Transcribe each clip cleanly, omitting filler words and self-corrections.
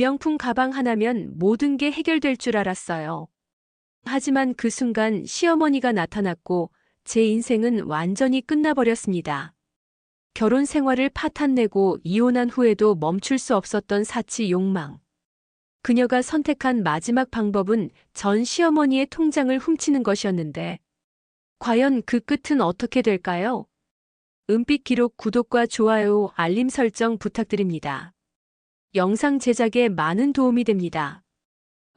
명품 가방 하나면 모든 게 해결될 줄 알았어요. 하지만 그 순간 시어머니가 나타났고 제 인생은 완전히 끝나버렸습니다. 결혼 생활을 파탄내고 이혼한 후에도 멈출 수 없었던 사치 욕망. 그녀가 선택한 마지막 방법은 전 시어머니의 통장을 훔치는 것이었는데, 과연 그 끝은 어떻게 될까요? 은빛 기록 구독과 좋아요, 알림 설정 부탁드립니다. 영상 제작에 많은 도움이 됩니다.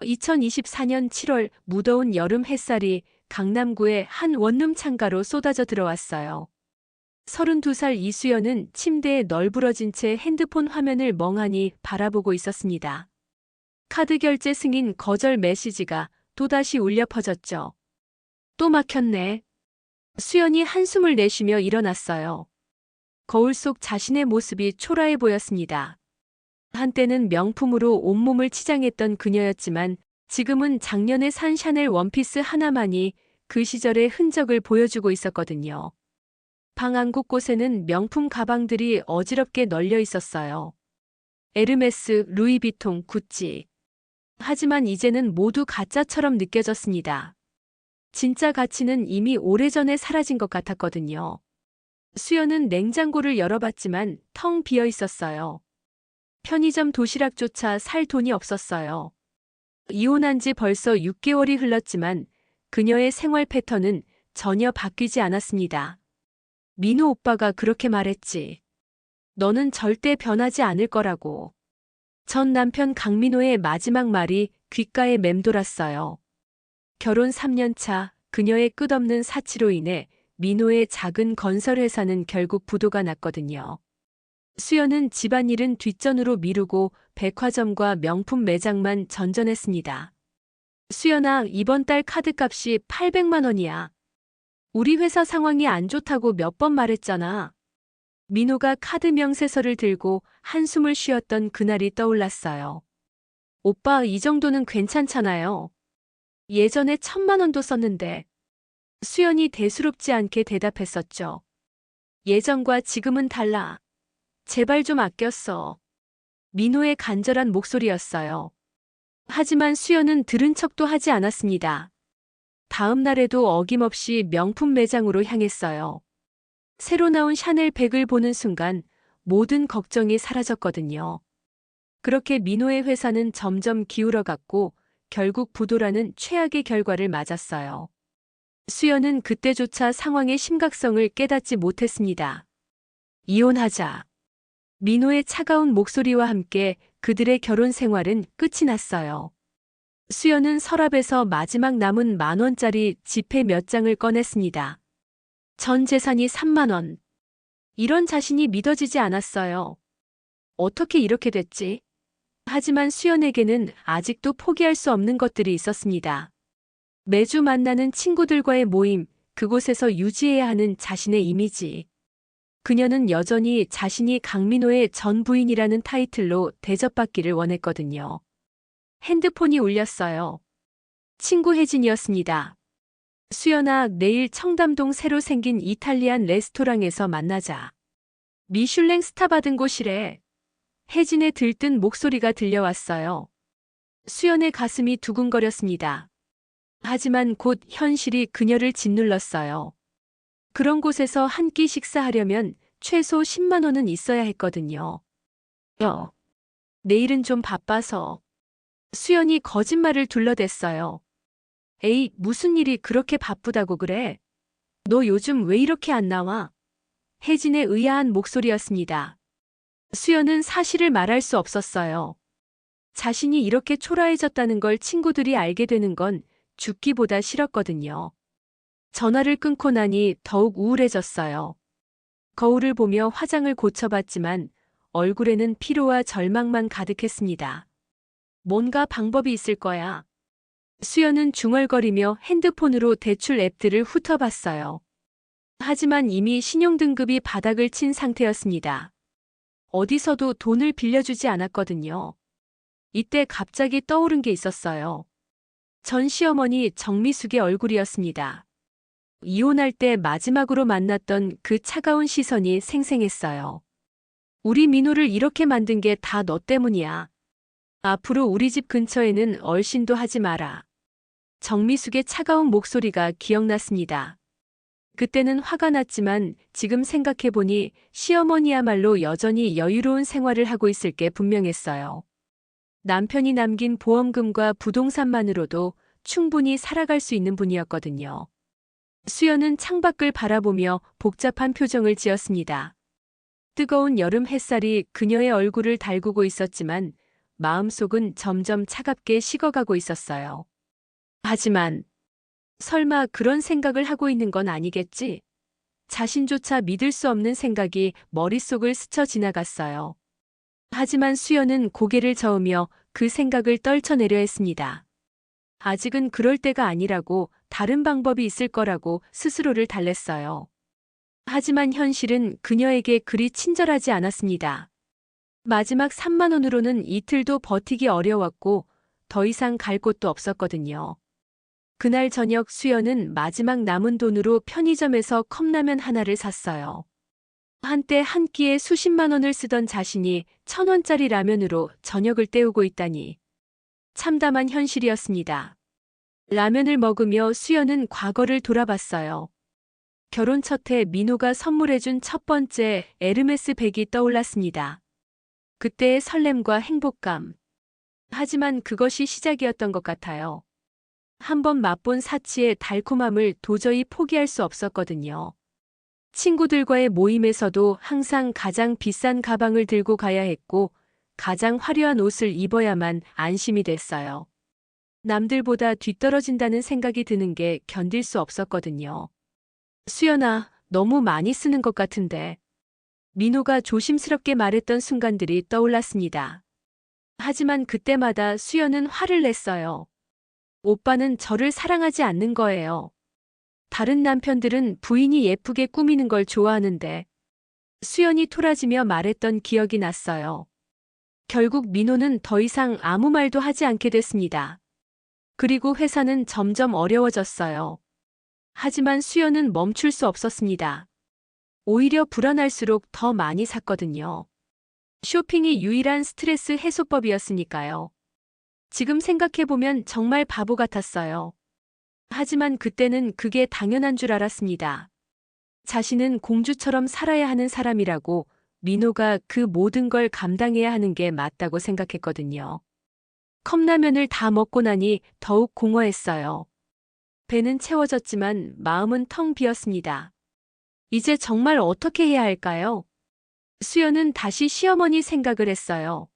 2024년 7월 무더운 여름 햇살이 강남구의 한 원룸 창가로 쏟아져 들어왔어요. 32살 이수연은 침대에 널브러진 채 핸드폰 화면을 멍하니 바라보고 있었습니다. 카드 결제 승인 거절 메시지가 또다시 울려 퍼졌죠. 또 막혔네. 수연이 한숨을 내쉬며 일어났어요. 거울 속 자신의 모습이 초라해 보였습니다. 한때는 명품으로 온몸을 치장했던 그녀였지만 지금은 작년에 산 샤넬 원피스 하나만이 그 시절의 흔적을 보여주고 있었거든요. 방 안 곳곳에는 명품 가방들이 어지럽게 널려 있었어요. 에르메스, 루이비통, 구찌. 하지만 이제는 모두 가짜처럼 느껴졌습니다. 진짜 가치는 이미 오래전에 사라진 것 같았거든요. 수연은 냉장고를 열어봤지만 텅 비어 있었어요. 편의점 도시락조차 살 돈이 없었어요. 이혼한 지 벌써 6개월이 흘렀지만 그녀의 생활 패턴은 전혀 바뀌지 않았습니다. 민호 오빠가 그렇게 말했지. 너는 절대 변하지 않을 거라고. 전 남편 강민호의 마지막 말이 귓가에 맴돌았어요. 결혼 3년 차 그녀의 끝없는 사치로 인해 민호의 작은 건설회사는 결국 부도가 났거든요. 수연은 집안일은 뒷전으로 미루고 백화점과 명품 매장만 전전했습니다. 수연아, 이번 달 카드값이 800만 원이야. 우리 회사 상황이 안 좋다고 몇 번 말했잖아. 민호가 카드 명세서를 들고 한숨을 쉬었던 그날이 떠올랐어요. 오빠, 이 정도는 괜찮잖아요. 예전에 1000만 원도 썼는데. 수연이 대수롭지 않게 대답했었죠. 예전과 지금은 달라. 제발 좀 아껴 써. 민호의 간절한 목소리였어요. 하지만 수연은 들은 척도 하지 않았습니다. 다음 날에도 어김없이 명품 매장으로 향했어요. 새로 나온 샤넬 백을 보는 순간 모든 걱정이 사라졌거든요. 그렇게 민호의 회사는 점점 기울어갔고 결국 부도라는 최악의 결과를 맞았어요. 수연은 그때조차 상황의 심각성을 깨닫지 못했습니다. 이혼하자. 민호의 차가운 목소리와 함께 그들의 결혼 생활은 끝이 났어요. 수연은 서랍에서 마지막 남은 10,000원짜리 지폐 몇 장을 꺼냈습니다. 전 재산이 3만 원. 이런 자신이 믿어지지 않았어요. 어떻게 이렇게 됐지? 하지만 수연에게는 아직도 포기할 수 없는 것들이 있었습니다. 매주 만나는 친구들과의 모임, 그곳에서 유지해야 하는 자신의 이미지. 그녀는 여전히 자신이 강민호의 전 부인이라는 타이틀로 대접받기를 원했거든요. 핸드폰이 울렸어요. 친구 혜진이었습니다. 수연아, 내일 청담동 새로 생긴 이탈리안 레스토랑에서 만나자. 미슐랭 스타 받은 곳이래. 혜진의 들뜬 목소리가 들려왔어요. 수연의 가슴이 두근거렸습니다. 하지만 곧 현실이 그녀를 짓눌렀어요. 그런 곳에서 한 끼 식사하려면 최소 10만 원은 있어야 했거든요. 내일은 좀 바빠서. 수연이 거짓말을 둘러댔어요. 에이, 무슨 일이 그렇게 바쁘다고 그래? 너 요즘 왜 이렇게 안 나와? 혜진의 의아한 목소리였습니다. 수연은 사실을 말할 수 없었어요. 자신이 이렇게 초라해졌다는 걸 친구들이 알게 되는 건 죽기보다 싫었거든요. 전화를 끊고 나니 더욱 우울해졌어요. 거울을 보며 화장을 고쳐봤지만 얼굴에는 피로와 절망만 가득했습니다. 뭔가 방법이 있을 거야. 수연은 중얼거리며 핸드폰으로 대출 앱들을 훑어봤어요. 하지만 이미 신용등급이 바닥을 친 상태였습니다. 어디서도 돈을 빌려주지 않았거든요. 이때 갑자기 떠오른 게 있었어요. 전 시어머니 정미숙의 얼굴이었습니다. 이혼할 때 마지막으로 만났던 그 차가운 시선이 생생했어요. 우리 민호를 이렇게 만든 게 다 너 때문이야. 앞으로 우리 집 근처에는 얼씬도 하지 마라. 정미숙의 차가운 목소리가 기억났습니다. 그때는 화가 났지만 지금 생각해보니 시어머니야말로 여전히 여유로운 생활을 하고 있을 게 분명했어요. 남편이 남긴 보험금과 부동산만으로도 충분히 살아갈 수 있는 분이었거든요. 수연은 창밖을 바라보며 복잡한 표정을 지었습니다. 뜨거운 여름 햇살이 그녀의 얼굴을 달구고 있었지만 마음속은 점점 차갑게 식어가고 있었어요. 하지만 설마 그런 생각을 하고 있는 건 아니겠지? 자신조차 믿을 수 없는 생각이 머릿속을 스쳐 지나갔어요. 하지만 수연은 고개를 저으며 그 생각을 떨쳐내려 했습니다. 아직은 그럴 때가 아니라고, 다른 방법이 있을 거라고 스스로를 달랬어요. 하지만 현실은 그녀에게 그리 친절하지 않았습니다. 마지막 3만 원으로는 이틀도 버티기 어려웠고 더 이상 갈 곳도 없었거든요. 그날 저녁 수연은 마지막 남은 돈으로 편의점에서 컵라면 하나를 샀어요. 한때 한 끼에 수십만 원을 쓰던 자신이 1,000원짜리 라면으로 저녁을 때우고 있다니. 참담한 현실이었습니다. 라면을 먹으며 수연은 과거를 돌아봤어요. 결혼 첫 해 민호가 선물해준 첫 번째 에르메스 백이 떠올랐습니다. 그때의 설렘과 행복감. 하지만 그것이 시작이었던 것 같아요. 한번 맛본 사치의 달콤함을 도저히 포기할 수 없었거든요. 친구들과의 모임에서도 항상 가장 비싼 가방을 들고 가야 했고 가장 화려한 옷을 입어야만 안심이 됐어요. 남들보다 뒤떨어진다는 생각이 드는 게 견딜 수 없었거든요. 수연아, 너무 많이 쓰는 것 같은데. 민호가 조심스럽게 말했던 순간들이 떠올랐습니다. 하지만 그때마다 수연은 화를 냈어요. 오빠는 저를 사랑하지 않는 거예요. 다른 남편들은 부인이 예쁘게 꾸미는 걸 좋아하는데. 수연이 토라지며 말했던 기억이 났어요. 결국 민호는 더 이상 아무 말도 하지 않게 됐습니다. 그리고 회사는 점점 어려워졌어요. 하지만 수연은 멈출 수 없었습니다. 오히려 불안할수록 더 많이 샀거든요. 쇼핑이 유일한 스트레스 해소법이었으니까요. 지금 생각해보면 정말 바보 같았어요. 하지만 그때는 그게 당연한 줄 알았습니다. 자신은 공주처럼 살아야 하는 사람이라고, 민호가 그 모든 걸 감당해야 하는 게 맞다고 생각했거든요. 컵라면을 다 먹고 나니 더욱 공허했어요. 배는 채워졌지만 마음은 텅 비었습니다. 이제 정말 어떻게 해야 할까요? 수연은 다시 시어머니 생각을 했어요.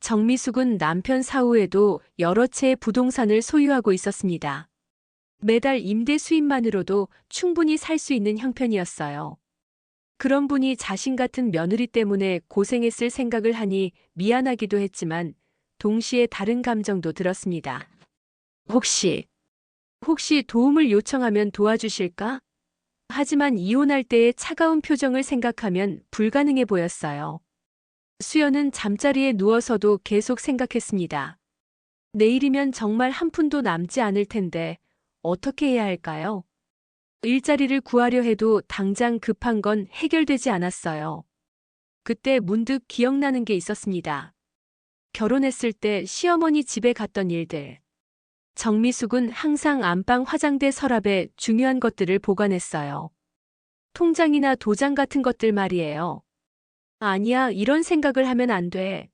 정미숙은 남편 사후에도 여러 채의 부동산을 소유하고 있었습니다. 매달 임대 수입만으로도 충분히 살 수 있는 형편이었어요. 그런 분이 자신 같은 며느리 때문에 고생했을 생각을 하니 미안하기도 했지만 동시에 다른 감정도 들었습니다. 혹시 도움을 요청하면 도와주실까? 하지만 이혼할 때의 차가운 표정을 생각하면 불가능해 보였어요. 수연은 잠자리에 누워서도 계속 생각했습니다. 내일이면 정말 한 푼도 남지 않을 텐데 어떻게 해야 할까요? 일자리를 구하려 해도 당장 급한 건 해결되지 않았어요. 그때 문득 기억나는 게 있었습니다. 결혼했을 때 시어머니 집에 갔던 일들. 정미숙은 항상 안방 화장대 서랍에 중요한 것들을 보관했어요. 통장이나 도장 같은 것들 말이에요. 아니야, 이런 생각을 하면 안 돼.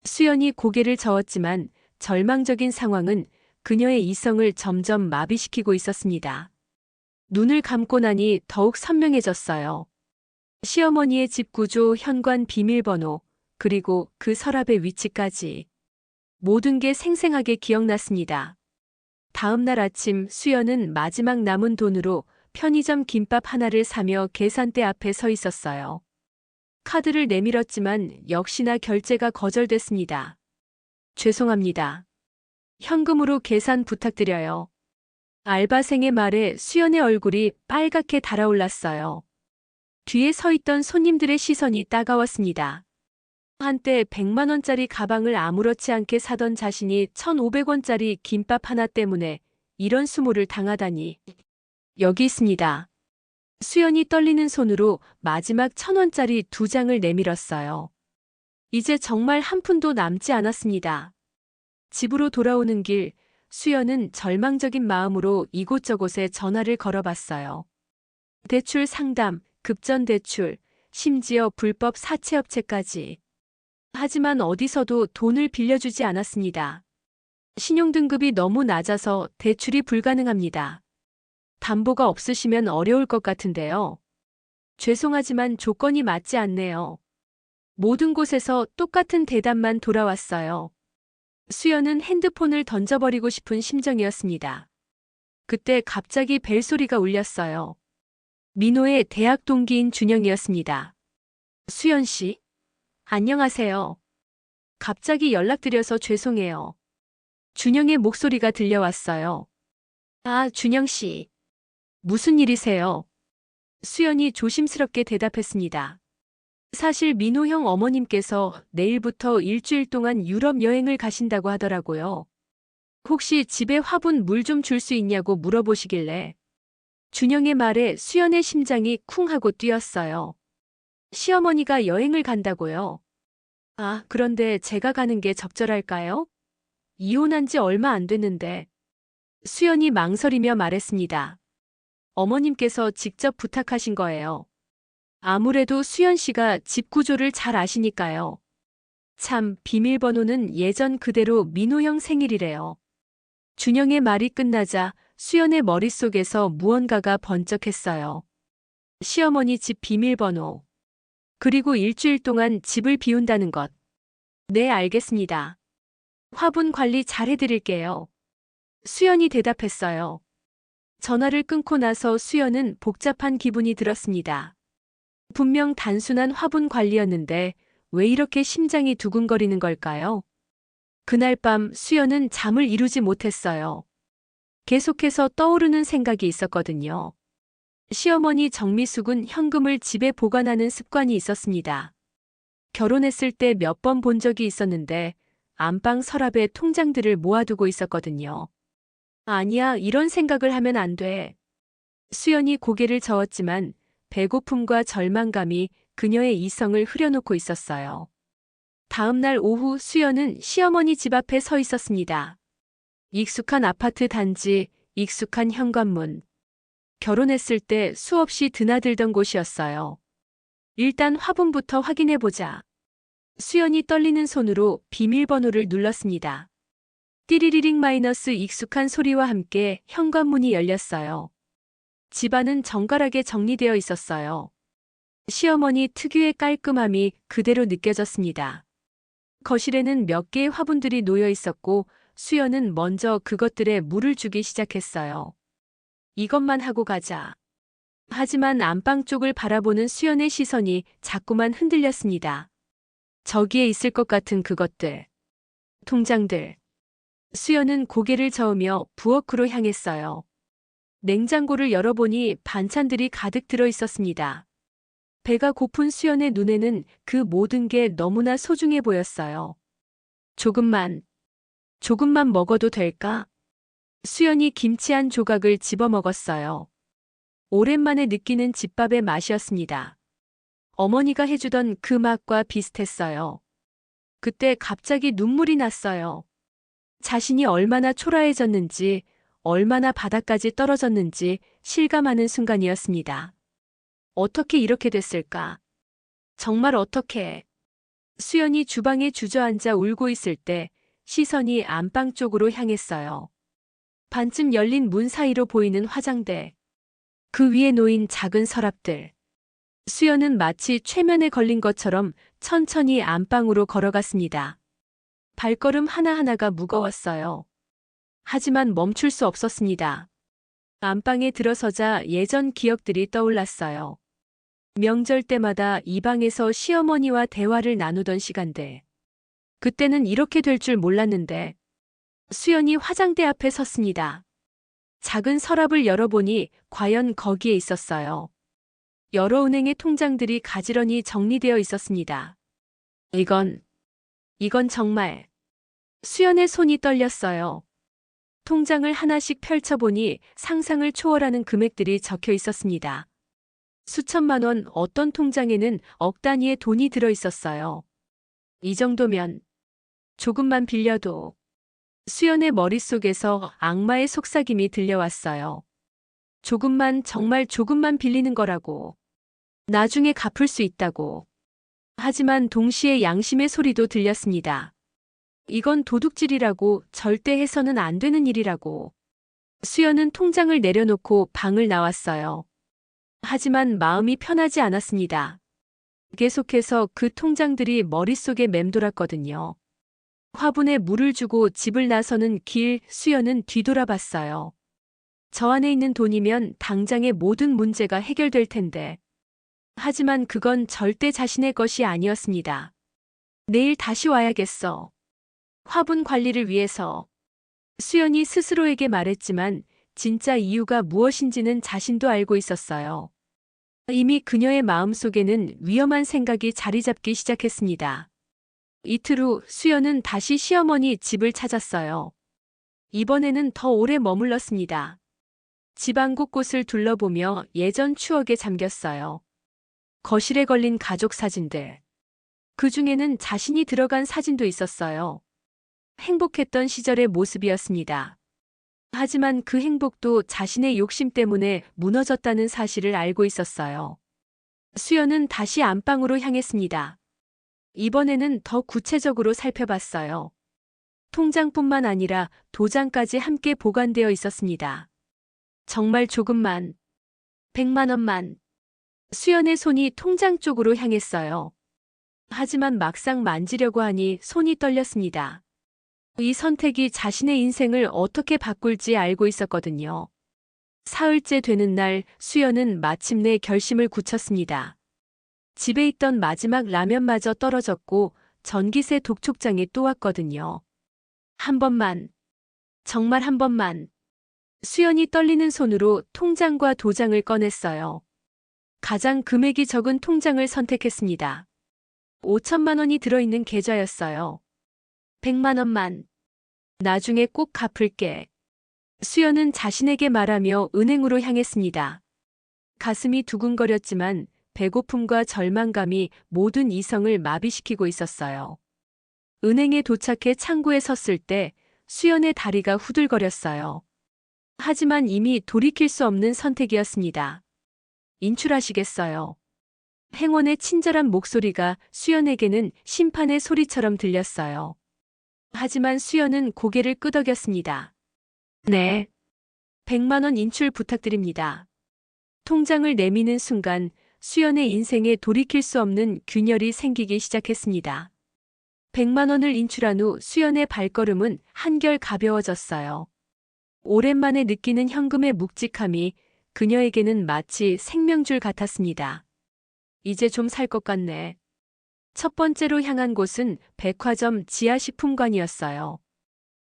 수연이 고개를 저었지만 절망적인 상황은 그녀의 이성을 점점 마비시키고 있었습니다. 눈을 감고 나니 더욱 선명해졌어요. 시어머니의 집 구조, 현관 비밀번호, 그리고 그 서랍의 위치까지. 모든 게 생생하게 기억났습니다. 다음 날 아침 수연은 마지막 남은 돈으로 편의점 김밥 하나를 사며 계산대 앞에 서 있었어요. 카드를 내밀었지만 역시나 결제가 거절됐습니다. 죄송합니다. 현금으로 계산 부탁드려요. 알바생의 말에 수연의 얼굴이 빨갛게 달아올랐어요. 뒤에 서 있던 손님들의 시선이 따가웠습니다. 한때 100만 원짜리 가방을 아무렇지 않게 사던 자신이 1,500원짜리 김밥 하나 때문에 이런 수모를 당하다니. 여기 있습니다. 수연이 떨리는 손으로 마지막 1,000원짜리 2장을 내밀었어요. 이제 정말 한 푼도 남지 않았습니다. 집으로 돌아오는 길, 수연은 절망적인 마음으로 이곳저곳에 전화를 걸어봤어요. 대출 상담, 급전 대출, 심지어 불법 사채업체까지. 하지만 어디서도 돈을 빌려주지 않았습니다. 신용등급이 너무 낮아서 대출이 불가능합니다. 담보가 없으시면 어려울 것 같은데요. 죄송하지만 조건이 맞지 않네요. 모든 곳에서 똑같은 대답만 돌아왔어요. 수연은 핸드폰을 던져버리고 싶은 심정이었습니다. 그때 갑자기 벨소리가 울렸어요. 민호의 대학 동기인 준영이었습니다. 수연 씨, 안녕하세요. 갑자기 연락드려서 죄송해요. 준영의 목소리가 들려왔어요. 아, 준영 씨. 무슨 일이세요? 수연이 조심스럽게 대답했습니다. 사실 민호 형 어머님께서 내일부터 일주일 동안 유럽 여행을 가신다고 하더라고요. 혹시 집에 화분 물 좀 줄 수 있냐고 물어보시길래. 준영의 말에 수연의 심장이 쿵 하고 뛰었어요. 시어머니가 여행을 간다고요? 아, 그런데 제가 가는 게 적절할까요? 이혼한 지 얼마 안 됐는데. 수연이 망설이며 말했습니다. 어머님께서 직접 부탁하신 거예요. 아무래도 수연 씨가 집 구조를 잘 아시니까요. 참, 비밀번호는 예전 그대로 민호 형 생일이래요. 준영의 말이 끝나자 수연의 머릿속에서 무언가가 번쩍했어요. 시어머니 집 비밀번호. 그리고 일주일 동안 집을 비운다는 것. 네, 알겠습니다. 화분 관리 잘 해드릴게요. 수연이 대답했어요. 전화를 끊고 나서 수연은 복잡한 기분이 들었습니다. 분명 단순한 화분 관리였는데 왜 이렇게 심장이 두근거리는 걸까요? 그날 밤 수연은 잠을 이루지 못했어요. 계속해서 떠오르는 생각이 있었거든요. 시어머니 정미숙은 현금을 집에 보관하는 습관이 있었습니다. 결혼했을 때 몇 번 본 적이 있었는데 안방 서랍에 통장들을 모아두고 있었거든요. 아니야, 이런 생각을 하면 안 돼. 수연이 고개를 저었지만 배고픔과 절망감이 그녀의 이성을 흐려놓고 있었어요. 다음 날 오후 수연은 시어머니 집 앞에 서 있었습니다. 익숙한 아파트 단지, 익숙한 현관문. 결혼했을 때 수없이 드나들던 곳이었어요. 일단 화분부터 확인해보자. 수연이 떨리는 손으로 비밀번호를 눌렀습니다. 띠리리링 마이너스 익숙한 소리와 함께 현관문이 열렸어요. 집안은 정갈하게 정리되어 있었어요. 시어머니 특유의 깔끔함이 그대로 느껴졌습니다. 거실에는 몇 개의 화분들이 놓여 있었고 수연은 먼저 그것들에 물을 주기 시작했어요. 이것만 하고 가자. 하지만 안방 쪽을 바라보는 수연의 시선이 자꾸만 흔들렸습니다. 저기에 있을 것 같은 그것들. 통장들. 수연은 고개를 저으며 부엌으로 향했어요. 냉장고를 열어보니 반찬들이 가득 들어 있었습니다. 배가 고픈 수연의 눈에는 그 모든 게 너무나 소중해 보였어요. 조금만 먹어도 될까? 수연이 김치 한 조각을 집어 먹었어요. 오랜만에 느끼는 집밥의 맛이었습니다. 어머니가 해주던 그 맛과 비슷했어요. 그때 갑자기 눈물이 났어요. 자신이 얼마나 초라해졌는지, 얼마나 바닥까지 떨어졌는지 실감하는 순간이었습니다. 어떻게 이렇게 됐을까? 정말 어떻게? 수연이 주방에 주저앉아 울고 있을 때 시선이 안방 쪽으로 향했어요. 반쯤 열린 문 사이로 보이는 화장대. 그 위에 놓인 작은 서랍들. 수연은 마치 최면에 걸린 것처럼 천천히 안방으로 걸어갔습니다. 발걸음 하나하나가 무거웠어요. 하지만 멈출 수 없었습니다. 안방에 들어서자 예전 기억들이 떠올랐어요. 명절 때마다 이 방에서 시어머니와 대화를 나누던 시간들. 그때는 이렇게 될 줄 몰랐는데. 수연이 화장대 앞에 섰습니다. 작은 서랍을 열어보니 과연 거기에 있었어요. 여러 은행의 통장들이 가지런히 정리되어 있었습니다. 이건 정말. 수연의 손이 떨렸어요. 통장을 하나씩 펼쳐보니 상상을 초월하는 금액들이 적혀 있었습니다. 수천만 원, 어떤 통장에는 억 단위의 돈이 들어 있었어요. 이 정도면 조금만 빌려도. 수연의 머릿속에서 악마의 속삭임이 들려왔어요. 조금만, 정말 조금만 빌리는 거라고. 나중에 갚을 수 있다고. 하지만 동시에 양심의 소리도 들렸습니다. 이건 도둑질이라고, 절대 해서는 안 되는 일이라고. 수연은 통장을 내려놓고 방을 나왔어요. 하지만 마음이 편하지 않았습니다. 계속해서 그 통장들이 머릿속에 맴돌았거든요. 화분에 물을 주고 집을 나서는 길, 수연은 뒤돌아봤어요. 저 안에 있는 돈이면 당장의 모든 문제가 해결될 텐데. 하지만 그건 절대 자신의 것이 아니었습니다. 내일 다시 와야겠어. 화분 관리를 위해서. 수연이 스스로에게 말했지만 진짜 이유가 무엇인지는 자신도 알고 있었어요. 이미 그녀의 마음속에는 위험한 생각이 자리 잡기 시작했습니다. 이틀 후 수연은 다시 시어머니 집을 찾았어요. 이번에는 더 오래 머물렀습니다. 집안 곳곳을 둘러보며 예전 추억에 잠겼어요. 거실에 걸린 가족 사진들. 그 중에는 자신이 들어간 사진도 있었어요. 행복했던 시절의 모습이었습니다. 하지만 그 행복도 자신의 욕심 때문에 무너졌다는 사실을 알고 있었어요. 수연은 다시 안방으로 향했습니다. 이번에는 더 구체적으로 살펴봤어요. 통장뿐만 아니라 도장까지 함께 보관되어 있었습니다. 정말 조금만, 100만 원만. 수연의 손이 통장 쪽으로 향했어요. 하지만 막상 만지려고 하니 손이 떨렸습니다. 이 선택이 자신의 인생을 어떻게 바꿀지 알고 있었거든요. 사흘째 되는 날 수연은 마침내 결심을 굳혔습니다. 집에 있던 마지막 라면마저 떨어졌고 전기세 독촉장이 또 왔거든요. 한 번만, 정말 한 번만. 수연이 떨리는 손으로 통장과 도장을 꺼냈어요. 가장 금액이 적은 통장을 선택했습니다. 5천만 원이 들어있는 계좌였어요. 100만 원만. 나중에 꼭 갚을게. 수연은 자신에게 말하며 은행으로 향했습니다. 가슴이 두근거렸지만 배고픔과 절망감이 모든 이성을 마비시키고 있었어요. 은행에 도착해 창구에 섰을 때 수연의 다리가 후들거렸어요. 하지만 이미 돌이킬 수 없는 선택이었습니다. 인출하시겠어요? 행원의 친절한 목소리가 수연에게는 심판의 소리처럼 들렸어요. 하지만 수연은 고개를 끄덕였습니다. 네. 100만 원 인출 부탁드립니다. 통장을 내미는 순간 수연의 인생에 돌이킬 수 없는 균열이 생기기 시작했습니다. 100만 원을 인출한 후 수연의 발걸음은 한결 가벼워졌어요. 오랜만에 느끼는 현금의 묵직함이 그녀에게는 마치 생명줄 같았습니다. 이제 좀 살 것 같네. 첫 번째로 향한 곳은 백화점 지하식품관이었어요.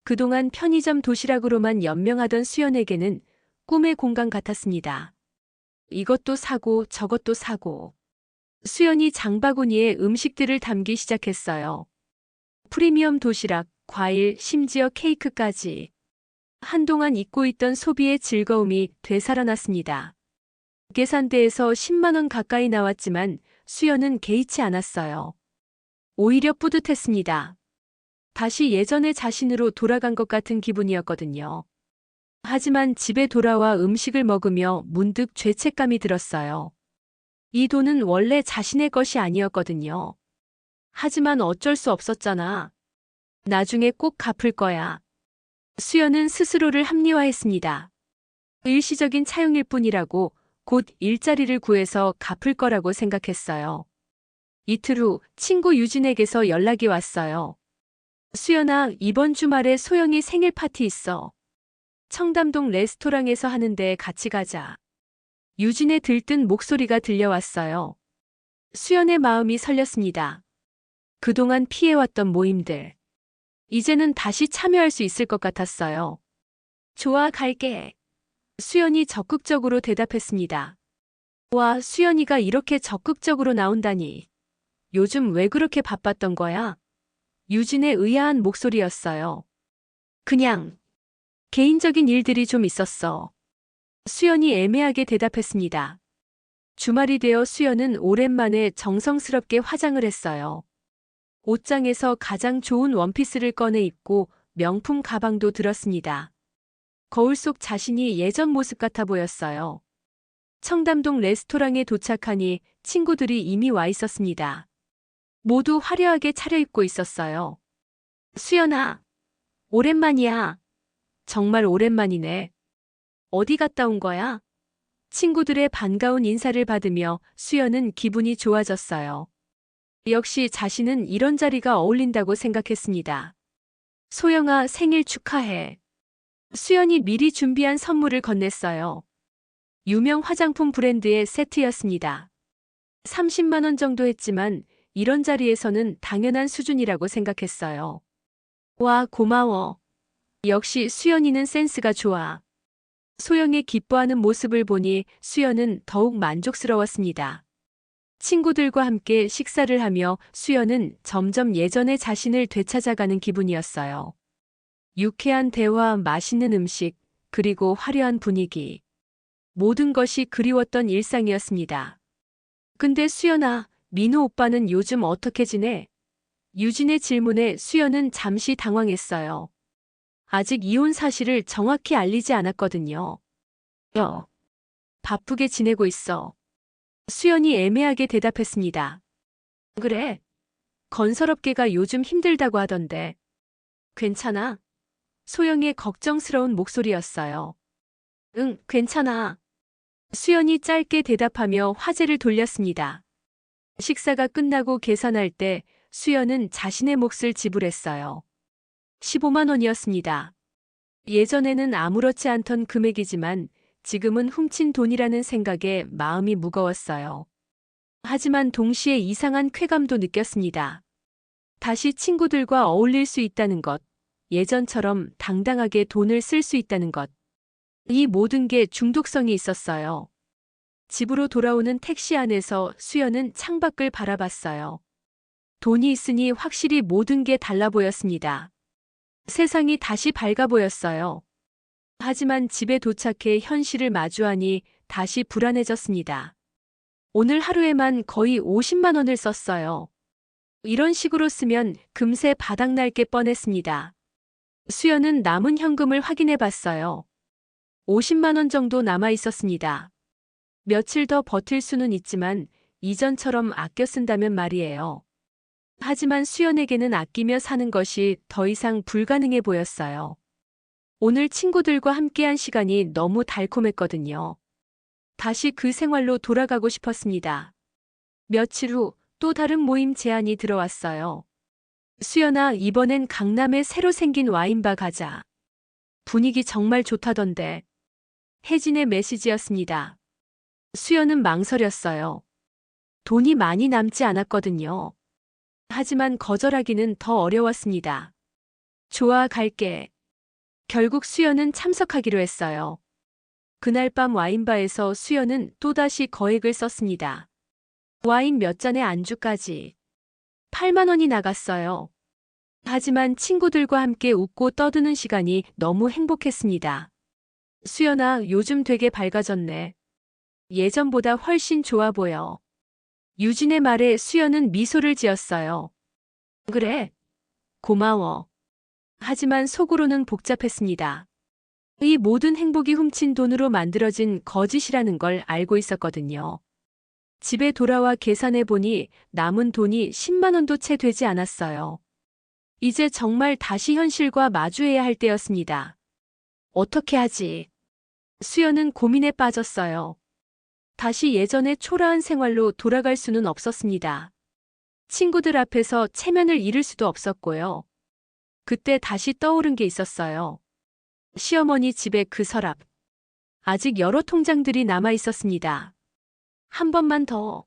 그동안 편의점 도시락으로만 연명하던 수연에게는 꿈의 공간 같았습니다. 이것도 사고 저것도 사고. 수연이 장바구니에 음식들을 담기 시작했어요. 프리미엄 도시락, 과일, 심지어 케이크까지. 한동안 잊고 있던 소비의 즐거움이 되살아났습니다. 계산대에서 10만 원 가까이 나왔지만 수연은 개의치 않았어요. 오히려 뿌듯했습니다. 다시 예전의 자신으로 돌아간 것 같은 기분이었거든요. 하지만 집에 돌아와 음식을 먹으며 문득 죄책감이 들었어요. 이 돈은 원래 자신의 것이 아니었거든요. 하지만 어쩔 수 없었잖아. 나중에 꼭 갚을 거야. 수연은 스스로를 합리화했습니다. 일시적인 차용일 뿐이라고 곧 일자리를 구해서 갚을 거라고 생각했어요. 이틀 후 친구 유진에게서 연락이 왔어요. 수연아, 이번 주말에 소영이 생일 파티 있어. 청담동 레스토랑에서 하는데 같이 가자. 유진의 들뜬 목소리가 들려왔어요. 수연의 마음이 설렸습니다. 그동안 피해왔던 모임들. 이제는 다시 참여할 수 있을 것 같았어요. 좋아, 갈게. 수연이 적극적으로 대답했습니다. 와, 수연이가 이렇게 적극적으로 나온다니. 요즘 왜 그렇게 바빴던 거야? 유진의 의아한 목소리였어요. 그냥 개인적인 일들이 좀 있었어. 수연이 애매하게 대답했습니다. 주말이 되어 수연은 오랜만에 정성스럽게 화장을 했어요. 옷장에서 가장 좋은 원피스를 꺼내 입고 명품 가방도 들었습니다. 거울 속 자신이 예전 모습 같아 보였어요. 청담동 레스토랑에 도착하니 친구들이 이미 와 있었습니다. 모두 화려하게 차려입고 있었어요. 수연아, 오랜만이야. 정말 오랜만이네. 어디 갔다 온 거야? 친구들의 반가운 인사를 받으며 수연은 기분이 좋아졌어요. 역시 자신은 이런 자리가 어울린다고 생각했습니다. 소영아, 생일 축하해. 수연이 미리 준비한 선물을 건넸어요. 유명 화장품 브랜드의 세트였습니다. 30만 원 정도 했지만 이런 자리에서는 당연한 수준이라고 생각했어요. 와, 고마워. 역시 수연이는 센스가 좋아. 소영의 기뻐하는 모습을 보니 수연은 더욱 만족스러웠습니다. 친구들과 함께 식사를 하며 수연은 점점 예전의 자신을 되찾아가는 기분이었어요. 유쾌한 대화, 맛있는 음식, 그리고 화려한 분위기. 모든 것이 그리웠던 일상이었습니다. 근데 수연아, 민호 오빠는 요즘 어떻게 지내? 유진의 질문에 수연은 잠시 당황했어요. 아직 이혼 사실을 정확히 알리지 않았거든요. 바쁘게 지내고 있어. 수연이 애매하게 대답했습니다. 그래? 건설업계가 요즘 힘들다고 하던데. 괜찮아? 소영의 걱정스러운 목소리였어요. 응, 괜찮아. 수연이 짧게 대답하며 화제를 돌렸습니다. 식사가 끝나고 계산할 때 수연은 자신의 몫을 지불했어요. 15만 원이었습니다. 예전에는 아무렇지 않던 금액이지만 지금은 훔친 돈이라는 생각에 마음이 무거웠어요. 하지만 동시에 이상한 쾌감도 느꼈습니다. 다시 친구들과 어울릴 수 있다는 것, 예전처럼 당당하게 돈을 쓸 수 있다는 것. 이 모든 게 중독성이 있었어요. 집으로 돌아오는 택시 안에서 수연은 창밖을 바라봤어요. 돈이 있으니 확실히 모든 게 달라 보였습니다. 세상이 다시 밝아 보였어요. 하지만 집에 도착해 현실을 마주하니 다시 불안해졌습니다. 오늘 하루에만 거의 50만 원을 썼어요. 이런 식으로 쓰면 금세 바닥날 게 뻔했습니다. 수연은 남은 현금을 확인해 봤어요. 50만 원 정도 남아 있었습니다. 며칠 더 버틸 수는 있지만 이전처럼 아껴 쓴다면 말이에요. 하지만 수연에게는 아끼며 사는 것이 더 이상 불가능해 보였어요. 오늘 친구들과 함께한 시간이 너무 달콤했거든요. 다시 그 생활로 돌아가고 싶었습니다. 며칠 후 또 다른 모임 제안이 들어왔어요. 수연아, 이번엔 강남에 새로 생긴 와인바 가자. 분위기 정말 좋다던데. 혜진의 메시지였습니다. 수연은 망설였어요. 돈이 많이 남지 않았거든요. 하지만 거절하기는 더 어려웠습니다. 좋아, 갈게. 결국 수연은 참석하기로 했어요. 그날 밤 와인바에서 수연은 또다시 거액을 썼습니다. 와인 몇 잔에 안주까지. 8만 원이 나갔어요. 하지만 친구들과 함께 웃고 떠드는 시간이 너무 행복했습니다. 수연아, 요즘 되게 밝아졌네. 예전보다 훨씬 좋아 보여. 유진의 말에 수연은 미소를 지었어요. 그래? 고마워. 하지만 속으로는 복잡했습니다. 이 모든 행복이 훔친 돈으로 만들어진 거짓이라는 걸 알고 있었거든요. 집에 돌아와 계산해 보니 남은 돈이 10만 원도 채 되지 않았어요. 이제 정말 다시 현실과 마주해야 할 때였습니다. 어떻게 하지? 수연은 고민에 빠졌어요. 다시 예전의 초라한 생활로 돌아갈 수는 없었습니다. 친구들 앞에서 체면을 잃을 수도 없었고요. 그때 다시 떠오른 게 있었어요. 시어머니 집의 그 서랍. 아직 여러 통장들이 남아 있었습니다. 한 번만 더.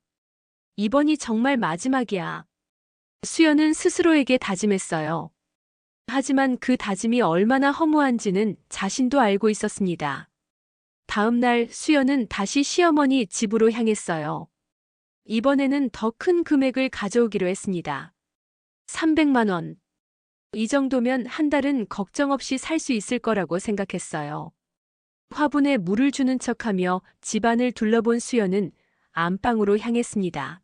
이번이 정말 마지막이야. 수연은 스스로에게 다짐했어요. 하지만 그 다짐이 얼마나 허무한지는 자신도 알고 있었습니다. 다음 날 수연은 다시 시어머니 집으로 향했어요. 이번에는 더 큰 금액을 가져오기로 했습니다. 300만 원. 이 정도면 한 달은 걱정 없이 살 수 있을 거라고 생각했어요. 화분에 물을 주는 척하며 집안을 둘러본 수연은 안방으로 향했습니다.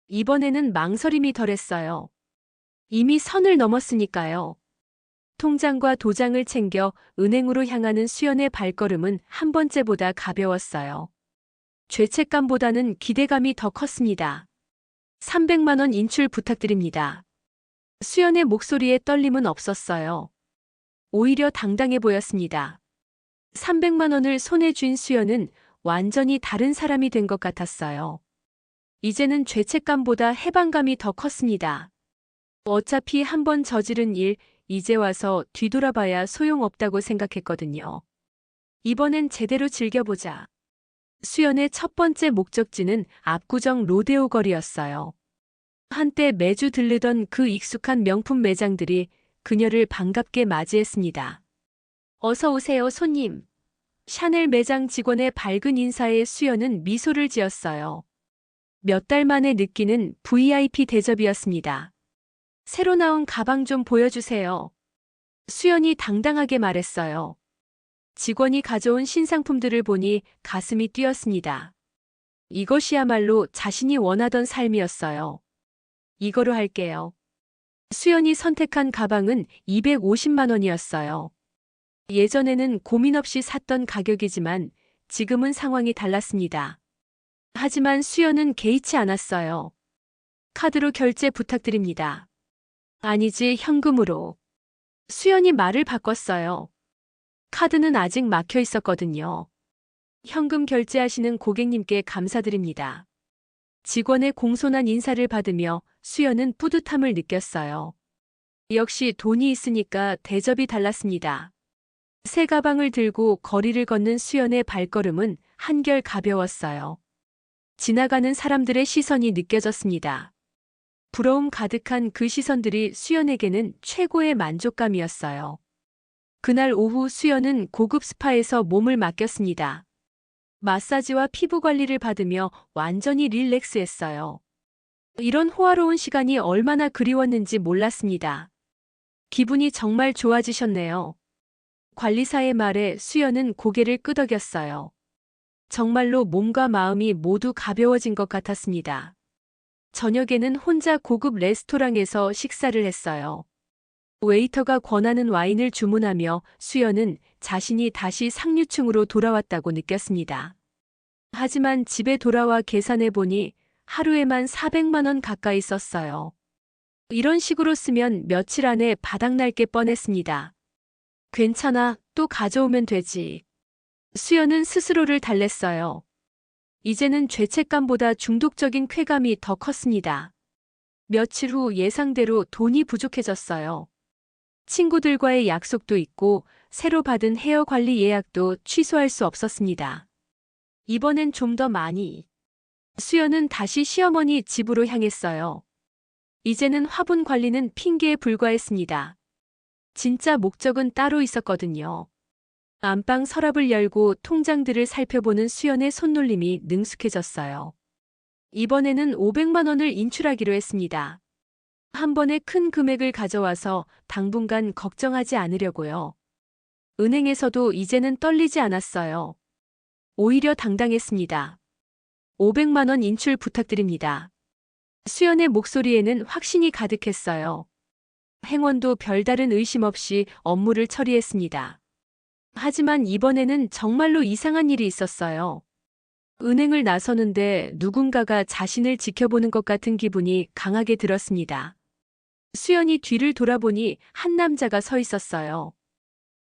이번에는 망설임이 덜했어요. 이미 선을 넘었으니까요. 통장과 도장을 챙겨 은행으로 향하는 수연의 발걸음은 한 번째보다 가벼웠어요. 죄책감보다는 기대감이 더 컸습니다. 300만 원 인출 부탁드립니다. 수연의 목소리에 떨림은 없었어요. 오히려 당당해 보였습니다. 300만 원을 손에 쥔 수연은 완전히 다른 사람이 된 것 같았어요. 이제는 죄책감보다 해방감이 더 컸습니다. 어차피 한 번 저지른 일, 이제 와서 뒤돌아봐야 소용없다고 생각했거든요. 이번엔 제대로 즐겨보자. 수연의 첫 번째 목적지는 압구정 로데오 거리였어요. 한때 매주 들르던 그 익숙한 명품 매장들이 그녀를 반갑게 맞이했습니다. 어서 오세요, 손님. 샤넬 매장 직원의 밝은 인사에 수연은 미소를 지었어요. 몇 달 만에 느끼는 VIP 대접이었습니다. 새로 나온 가방 좀 보여주세요. 수연이 당당하게 말했어요. 직원이 가져온 신상품들을 보니 가슴이 뛰었습니다. 이것이야말로 자신이 원하던 삶이었어요. 이거로 할게요. 수연이 선택한 가방은 250만 원이었어요. 예전에는 고민 없이 샀던 가격이지만 지금은 상황이 달랐습니다. 하지만 수연은 개의치 않았어요. 카드로 결제 부탁드립니다. 아니지, 현금으로. 수연이 말을 바꿨어요. 카드는 아직 막혀 있었거든요. 현금 결제하시는 고객님께 감사드립니다. 직원의 공손한 인사를 받으며 수연은 뿌듯함을 느꼈어요. 역시 돈이 있으니까 대접이 달랐습니다. 새 가방을 들고 거리를 걷는 수연의 발걸음은 한결 가벼웠어요. 지나가는 사람들의 시선이 느껴졌습니다. 부러움 가득한 그 시선들이 수연에게는 최고의 만족감이었어요. 그날 오후 수연은 고급 스파에서 몸을 맡겼습니다. 마사지와 피부 관리를 받으며 완전히 릴렉스했어요. 이런 호화로운 시간이 얼마나 그리웠는지 몰랐습니다. 기분이 정말 좋아지셨네요. 관리사의 말에 수연은 고개를 끄덕였어요. 정말로 몸과 마음이 모두 가벼워진 것 같았습니다. 저녁에는 혼자 고급 레스토랑에서 식사를 했어요. 웨이터가 권하는 와인을 주문하며 수연은 자신이 다시 상류층으로 돌아왔다고 느꼈습니다. 하지만 집에 돌아와 계산해 보니 하루에만 400만 원 가까이 썼어요. 이런 식으로 쓰면 며칠 안에 바닥날 게 뻔했습니다. 괜찮아, 또 가져오면 되지. 수연은 스스로를 달랬어요. 이제는 죄책감보다 중독적인 쾌감이 더 컸습니다. 며칠 후 예상대로 돈이 부족해졌어요. 친구들과의 약속도 있고 새로 받은 헤어 관리 예약도 취소할 수 없었습니다. 이번엔 좀 더 많이. 수연은 다시 시어머니 집으로 향했어요. 이제는 화분 관리는 핑계에 불과했습니다. 진짜 목적은 따로 있었거든요. 안방 서랍을 열고 통장들을 살펴보는 수연의 손놀림이 능숙해졌어요. 이번에는 500만 원을 인출하기로 했습니다. 한 번에 큰 금액을 가져와서 당분간 걱정하지 않으려고요. 은행에서도 이제는 떨리지 않았어요. 오히려 당당했습니다. 500만 원 인출 부탁드립니다. 수연의 목소리에는 확신이 가득했어요. 행원도 별다른 의심 없이 업무를 처리했습니다. 하지만 이번에는 정말로 이상한 일이 있었어요. 은행을 나서는데 누군가가 자신을 지켜보는 것 같은 기분이 강하게 들었습니다. 수연이 뒤를 돌아보니 한 남자가 서 있었어요.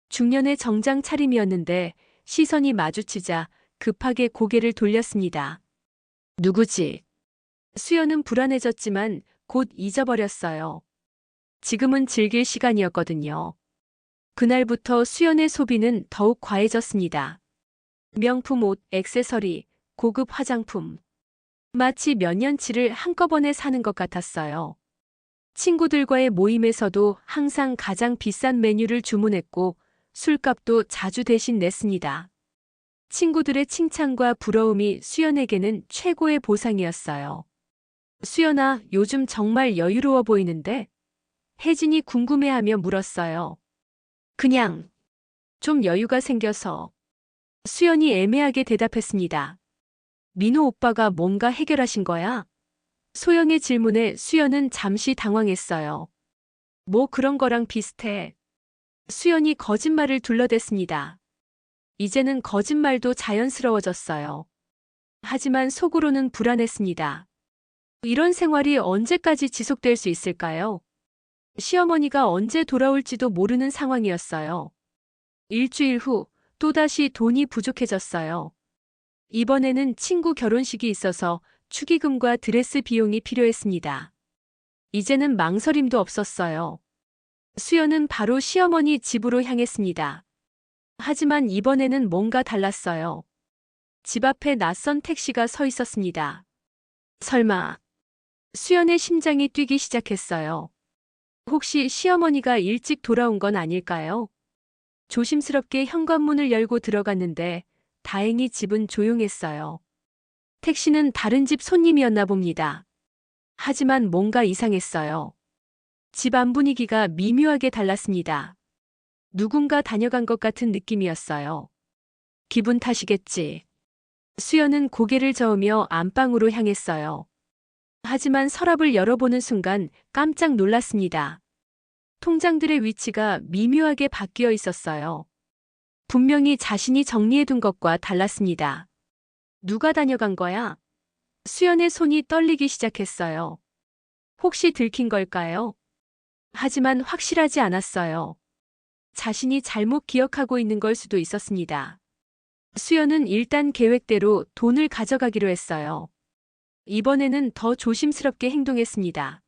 중년의 정장 차림이었는데 시선이 마주치자 급하게 고개를 돌렸습니다. 누구지? 수연은 불안해졌지만 곧 잊어버렸어요. 지금은 즐길 시간이었거든요. 그날부터 수연의 소비는 더욱 과해졌습니다. 명품 옷, 액세서리, 고급 화장품. 마치 몇 년치를 한꺼번에 사는 것 같았어요. 친구들과의 모임에서도 항상 가장 비싼 메뉴를 주문했고 술값도 자주 대신 냈습니다. 친구들의 칭찬과 부러움이 수연에게는 최고의 보상이었어요. 수연아, 요즘 정말 여유로워 보이는데? 혜진이 궁금해하며 물었어요. 그냥 좀 여유가 생겨서. 수연이 애매하게 대답했습니다. 민호 오빠가 뭔가 해결하신 거야? 소영의 질문에 수연은 잠시 당황했어요. 뭐 그런 거랑 비슷해. 수연이 거짓말을 둘러댔습니다. 이제는 거짓말도 자연스러워졌어요. 하지만 속으로는 불안했습니다. 이런 생활이 언제까지 지속될 수 있을까요? 시어머니가 언제 돌아올지도 모르는 상황이었어요. 일주일 후 또다시 돈이 부족해졌어요. 이번에는 친구 결혼식이 있어서 축의금과 드레스 비용이 필요했습니다. 이제는 망설임도 없었어요. 수연은 바로 시어머니 집으로 향했습니다. 하지만 이번에는 뭔가 달랐어요. 집 앞에 낯선 택시가 서 있었습니다. 설마, 수연의 심장이 뛰기 시작했어요. 혹시 시어머니가 일찍 돌아온 건 아닐까요? 조심스럽게 현관문을 열고 들어갔는데 다행히 집은 조용했어요. 택시는 다른 집 손님이었나 봅니다. 하지만 뭔가 이상했어요. 집 안 분위기가 미묘하게 달랐습니다. 누군가 다녀간 것 같은 느낌이었어요. 기분 탓이겠지. 수연은 고개를 저으며 안방으로 향했어요. 하지만 서랍을 열어보는 순간 깜짝 놀랐습니다. 통장들의 위치가 미묘하게 바뀌어 있었어요. 분명히 자신이 정리해둔 것과 달랐습니다. 누가 다녀간 거야? 수연의 손이 떨리기 시작했어요. 혹시 들킨 걸까요? 하지만 확실하지 않았어요. 자신이 잘못 기억하고 있는 걸 수도 있었습니다. 수연은 일단 계획대로 돈을 가져가기로 했어요. 이번에는 더 조심스럽게 행동했습니다.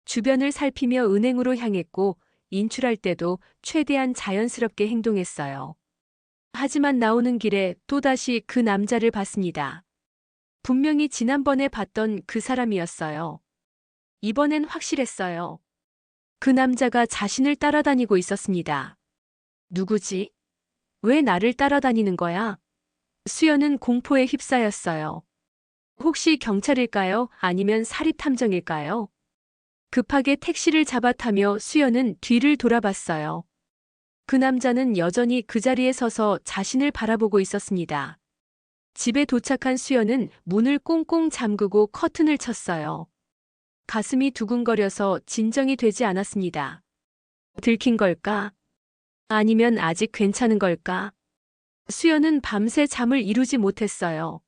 주변을 살피며 은행으로 향했고 인출할 때도 최대한 자연스럽게 행동했어요. 하지만 나오는 길에 또다시 그 남자를 봤습니다. 분명히 지난번에 봤던 그 사람이었어요. 이번엔 확실했어요. 그 남자가 자신을 따라다니고 있었습니다. 누구지? 왜 나를 따라다니는 거야? 수연은 공포에 휩싸였어요. 혹시 경찰일까요? 아니면 사립탐정일까요? 급하게 택시를 잡아타며 수연은 뒤를 돌아봤어요. 그 남자는 여전히 그 자리에 서서 자신을 바라보고 있었습니다. 집에 도착한 수연은 문을 꽁꽁 잠그고 커튼을 쳤어요. 가슴이 두근거려서 진정이 되지 않았습니다. 들킨 걸까? 아니면 아직 괜찮은 걸까? 수연은 밤새 잠을 이루지 못했어요.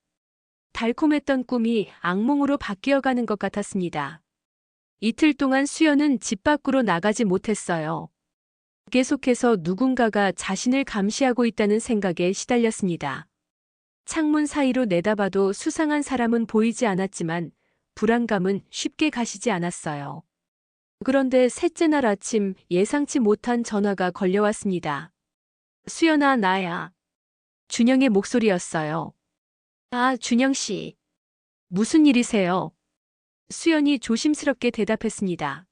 달콤했던 꿈이 악몽으로 바뀌어가는 것 같았습니다. 이틀 동안 수연은 집 밖으로 나가지 못했어요. 계속해서 누군가가 자신을 감시하고 있다는 생각에 시달렸습니다. 창문 사이로 내다봐도 수상한 사람은 보이지 않았지만 불안감은 쉽게 가시지 않았어요. 그런데 셋째 날 아침 예상치 못한 전화가 걸려왔습니다. 수연아, 나야. 준영의 목소리였어요. 아, 준영 씨. 무슨 일이세요? 수연이 조심스럽게 대답했습니다.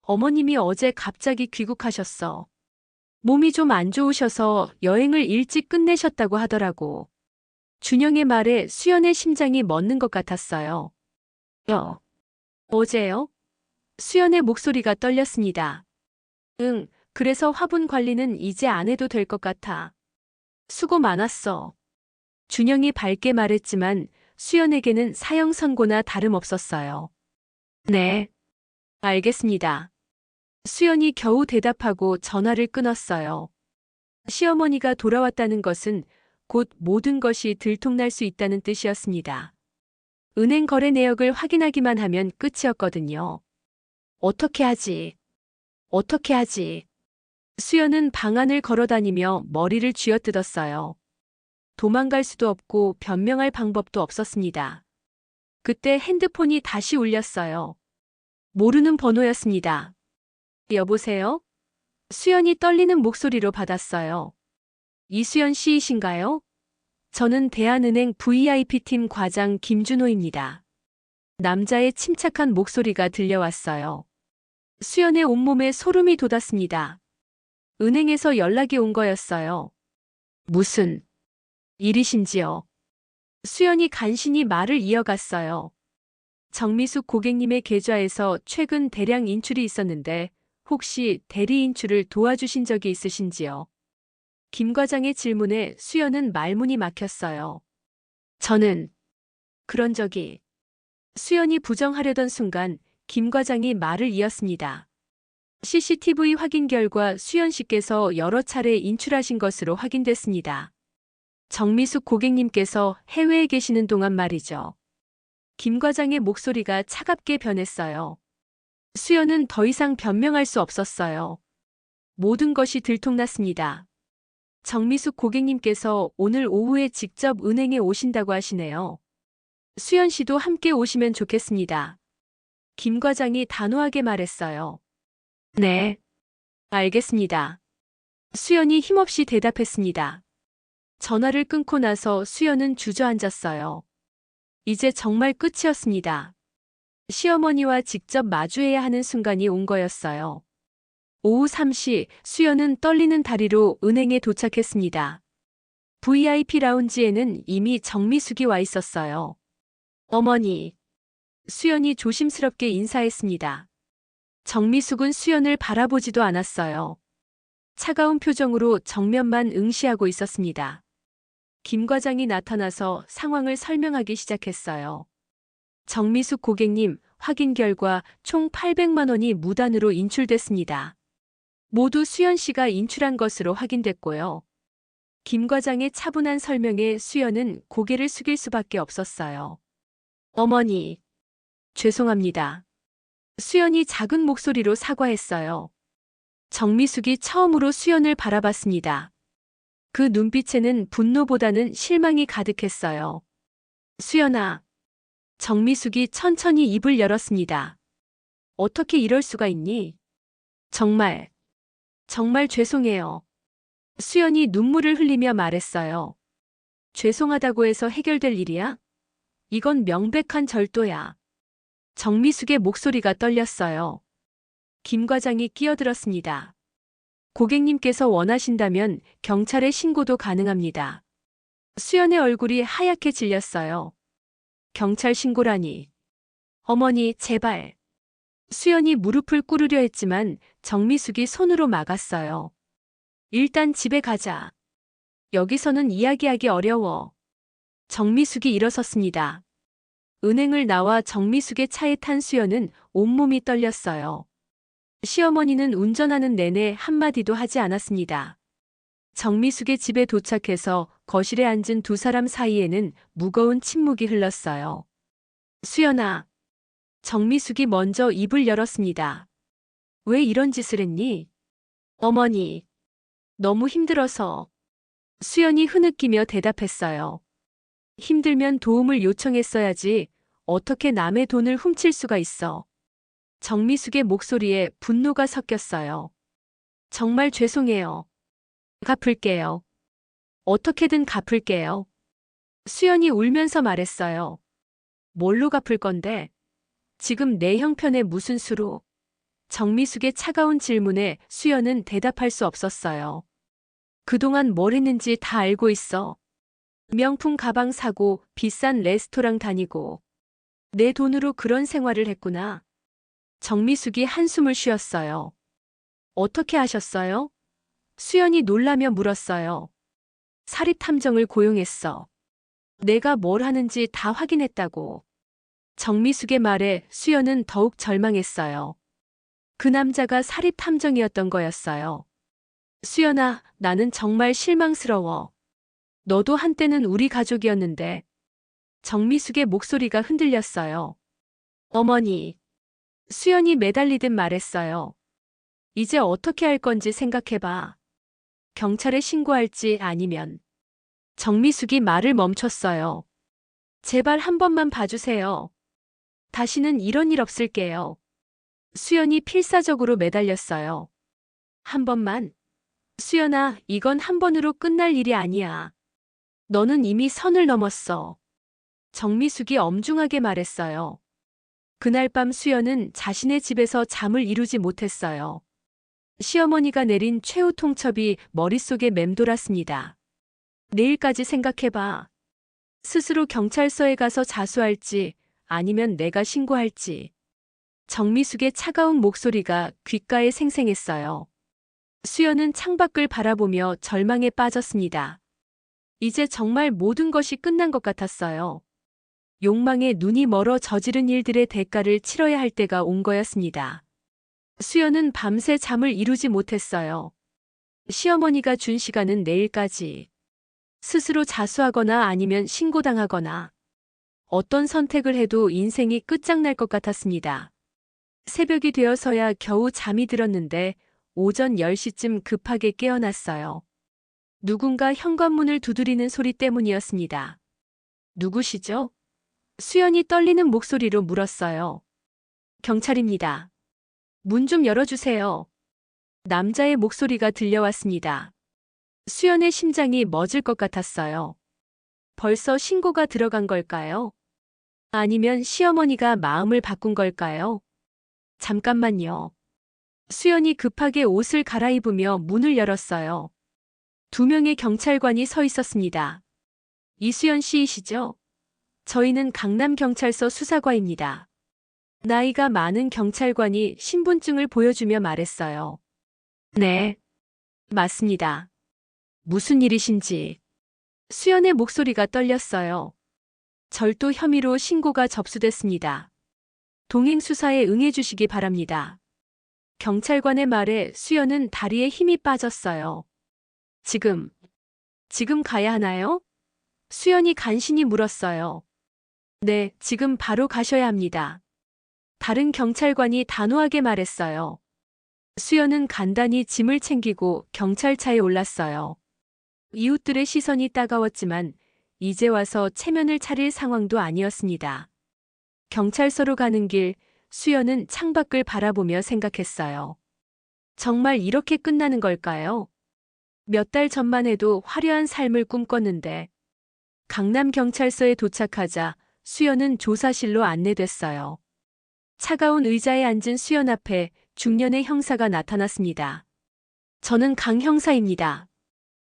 어머님이 어제 갑자기 귀국하셨어. 몸이 좀 안 좋으셔서 여행을 일찍 끝내셨다고 하더라고. 준영의 말에 수연의 심장이 멎는 것 같았어요. 어제요? 수연의 목소리가 떨렸습니다. 응, 그래서 화분 관리는 이제 안 해도 될 것 같아. 수고 많았어. 준영이 밝게 말했지만 수연에게는 사형 선고나 다름없었어요. 네, 알겠습니다. 수연이 겨우 대답하고 전화를 끊었어요. 시어머니가 돌아왔다는 것은 곧 모든 것이 들통날 수 있다는 뜻이었습니다. 은행 거래 내역을 확인하기만 하면 끝이었거든요. 어떻게 하지? 어떻게 하지? 수연은 방안을 걸어다니며 머리를 쥐어뜯었어요. 도망갈 수도 없고 변명할 방법도 없었습니다. 그때 핸드폰이 다시 울렸어요. 모르는 번호였습니다. 여보세요? 수연이 떨리는 목소리로 받았어요. 이수연 씨이신가요? 저는 대한은행 VIP팀 과장 김준호입니다. 남자의 침착한 목소리가 들려왔어요. 수연의 온몸에 소름이 돋았습니다. 은행에서 연락이 온 거였어요. 무슨 일이신지요? 수연이 간신히 말을 이어갔어요. 정미숙 고객님의 계좌에서 최근 대량 인출이 있었는데 혹시 대리 인출을 도와주신 적이 있으신지요? 김 과장의 질문에 수연은 말문이 막혔어요. 저는 그런 적이. 수연이 부정하려던 순간 김 과장이 말을 이었습니다. CCTV 확인 결과 수연 씨께서 여러 차례 인출하신 것으로 확인됐습니다. 정미숙 고객님께서 해외에 계시는 동안 말이죠. 김 과장의 목소리가 차갑게 변했어요. 수연은 더 이상 변명할 수 없었어요. 모든 것이 들통났습니다. 정미숙 고객님께서 오늘 오후에 직접 은행에 오신다고 하시네요. 수연 씨도 함께 오시면 좋겠습니다. 김 과장이 단호하게 말했어요. 네, 알겠습니다. 수연이 힘없이 대답했습니다. 전화를 끊고 나서 수연은 주저앉았어요. 이제 정말 끝이었습니다. 시어머니와 직접 마주해야 하는 순간이 온 거였어요. 오후 3시 수연은 떨리는 다리로 은행에 도착했습니다. VIP 라운지에는 이미 정미숙이 와 있었어요. 어머니. 수연이 조심스럽게 인사했습니다. 정미숙은 수연을 바라보지도 않았어요. 차가운 표정으로 정면만 응시하고 있었습니다. 김 과장이 나타나서 상황을 설명하기 시작했어요. 정미숙 고객님, 확인 결과 총 800만 원이 무단으로 인출됐습니다. 모두 수연 씨가 인출한 것으로 확인됐고요. 김 과장의 차분한 설명에 수연은 고개를 숙일 수밖에 없었어요. 어머니, 죄송합니다. 수연이 작은 목소리로 사과했어요. 정미숙이 처음으로 수연을 바라봤습니다. 그 눈빛에는 분노보다는 실망이 가득했어요. 수연아. 정미숙이 천천히 입을 열었습니다. 어떻게 이럴 수가 있니? 정말 죄송해요. 수연이 눈물을 흘리며 말했어요. 죄송하다고 해서 해결될 일이야? 이건 명백한 절도야. 정미숙의 목소리가 떨렸어요. 김 과장이 끼어들었습니다. 고객님께서 원하신다면 경찰에 신고도 가능합니다. 수연의 얼굴이 하얗게 질렸어요. 경찰 신고라니. 어머니, 제발. 수연이 무릎을 꿇으려 했지만 정미숙이 손으로 막았어요. 일단 집에 가자. 여기서는 이야기하기 어려워. 정미숙이 일어섰습니다. 은행을 나와 정미숙의 차에 탄 수연은 온몸이 떨렸어요. 시어머니는 운전하는 내내 한마디도 하지 않았습니다. 정미숙의 집에 도착해서 거실에 앉은 두 사람 사이에는 무거운 침묵이 흘렀어요. 수연아. 정미숙이 먼저 입을 열었습니다. 왜 이런 짓을 했니? 어머니. 너무 힘들어서. 수연이 흐느끼며 대답했어요. 힘들면 도움을 요청했어야지. 어떻게 남의 돈을 훔칠 수가 있어. 정미숙의 목소리에 분노가 섞였어요. 정말 죄송해요. 갚을게요. 어떻게든 갚을게요. 수연이 울면서 말했어요. 뭘로 갚을 건데? 지금 내 형편에 무슨 수로? 정미숙의 차가운 질문에 수연은 대답할 수 없었어요. 그동안 뭘 했는지 다 알고 있어. 명품 가방 사고 비싼 레스토랑 다니고 내 돈으로 그런 생활을 했구나. 정미숙이 한숨을 쉬었어요. 어떻게 하셨어요? 수연이 놀라며 물었어요. 사립탐정을 고용했어. 내가 뭘 하는지 다 확인했다고. 정미숙의 말에 수연은 더욱 절망했어요. 그 남자가 사립탐정이었던 거였어요. 수연아, 나는 정말 실망스러워. 너도 한때는 우리 가족이었는데. 정미숙의 목소리가 흔들렸어요. 어머니. 수연이 매달리듯 말했어요. 이제 어떻게 할 건지 생각해봐. 경찰에 신고할지 아니면. 정미숙이 말을 멈췄어요. 제발 한 번만 봐주세요. 다시는 이런 일 없을게요. 수연이 필사적으로 매달렸어요. 한 번만. 수연아, 이건 한 번으로 끝날 일이 아니야. 너는 이미 선을 넘었어. 정미숙이 엄중하게 말했어요. 그날 밤 수연은 자신의 집에서 잠을 이루지 못했어요. 시어머니가 내린 최후 통첩이 머릿속에 맴돌았습니다. 내일까지 생각해봐. 스스로 경찰서에 가서 자수할지 아니면 내가 신고할지. 정미숙의 차가운 목소리가 귓가에 생생했어요. 수연은 창밖을 바라보며 절망에 빠졌습니다. 이제 정말 모든 것이 끝난 것 같았어요. 욕망에 눈이 멀어 저지른 일들의 대가를 치러야 할 때가 온 거였습니다. 수연은 밤새 잠을 이루지 못했어요. 시어머니가 준 시간은 내일까지. 스스로 자수하거나 아니면 신고당하거나. 어떤 선택을 해도 인생이 끝장날 것 같았습니다. 새벽이 되어서야 겨우 잠이 들었는데 오전 10시쯤 급하게 깨어났어요. 누군가 현관문을 두드리는 소리 때문이었습니다. 누구시죠? 수연이 떨리는 목소리로 물었어요. 경찰입니다. 문 좀 열어주세요. 남자의 목소리가 들려왔습니다. 수연의 심장이 멎을 것 같았어요. 벌써 신고가 들어간 걸까요? 아니면 시어머니가 마음을 바꾼 걸까요? 잠깐만요. 수연이 급하게 옷을 갈아입으며 문을 열었어요. 두 명의 경찰관이 서 있었습니다. 이수연 씨이시죠? 저희는 강남경찰서 수사과입니다. 나이가 많은 경찰관이 신분증을 보여주며 말했어요. 네, 맞습니다. 무슨 일이신지. 수연의 목소리가 떨렸어요. 절도 혐의로 신고가 접수됐습니다. 동행 수사에 응해주시기 바랍니다. 경찰관의 말에 수연은 다리에 힘이 빠졌어요. 지금 가야 하나요? 수연이 간신히 물었어요. 네, 지금 바로 가셔야 합니다. 다른 경찰관이 단호하게 말했어요. 수연은 간단히 짐을 챙기고 경찰차에 올랐어요. 이웃들의 시선이 따가웠지만 이제 와서 체면을 차릴 상황도 아니었습니다. 경찰서로 가는 길, 수연은 창밖을 바라보며 생각했어요. 정말 이렇게 끝나는 걸까요? 몇 달 전만 해도 화려한 삶을 꿈꿨는데 강남경찰서에 도착하자 수연은 조사실로 안내됐어요. 차가운 의자에 앉은 수연 앞에 중년의 형사가 나타났습니다. 저는 강 형사입니다.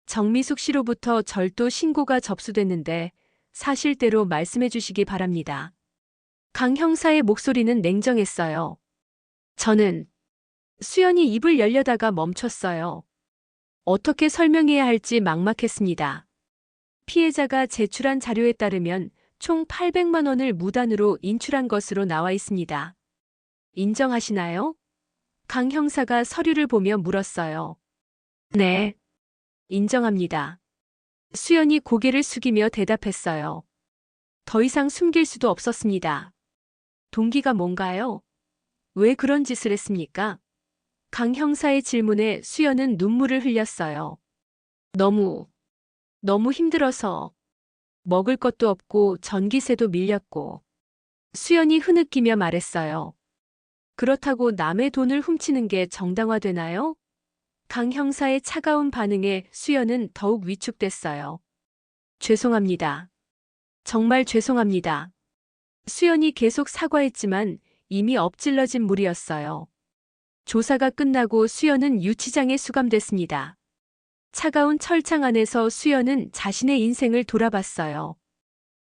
정미숙 씨로부터 절도 신고가 접수됐는데 사실대로 말씀해 주시기 바랍니다. 강 형사의 목소리는 냉정했어요. 저는 수연이 입을 열려다가 멈췄어요. 어떻게 설명해야 할지 막막했습니다. 피해자가 제출한 자료에 따르면 총 800만 원을 무단으로 인출한 것으로 나와 있습니다. 인정하시나요? 강 형사가 서류를 보며 물었어요. 네, 인정합니다. 수연이 고개를 숙이며 대답했어요. 더 이상 숨길 수도 없었습니다. 동기가 뭔가요? 왜 그런 짓을 했습니까? 강 형사의 질문에 수연은 눈물을 흘렸어요. 너무 힘들어서. 먹을 것도 없고 전기세도 밀렸고. 수연이 흐느끼며 말했어요. 그렇다고 남의 돈을 훔치는 게 정당화되나요? 강 형사의 차가운 반응에 수연은 더욱 위축됐어요. 죄송합니다. 정말 죄송합니다. 수연이 계속 사과했지만 이미 엎질러진 물이었어요. 조사가 끝나고 수연은 유치장에 수감됐습니다. 차가운 철창 안에서 수연은 자신의 인생을 돌아봤어요.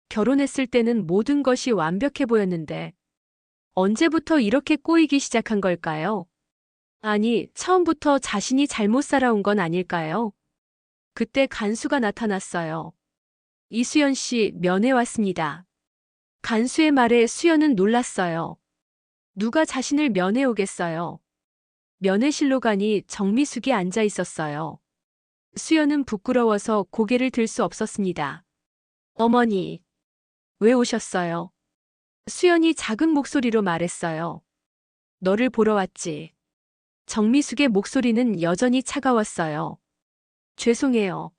결혼했을 때는 모든 것이 완벽해 보였는데 언제부터 이렇게 꼬이기 시작한 걸까요? 아니, 처음부터 자신이 잘못 살아온 건 아닐까요? 그때 간수가 나타났어요. 이수연 씨, 면회 왔습니다. 간수의 말에 수연은 놀랐어요. 누가 자신을 면회 오겠어요? 면회실로 가니 정미숙이 앉아 있었어요. 수연은 부끄러워서 고개를 들 수 없었습니다. 어머니, 왜 오셨어요? 수연이 작은 목소리로 말했어요. 너를 보러 왔지. 정미숙의 목소리는 여전히 차가웠어요. 죄송해요.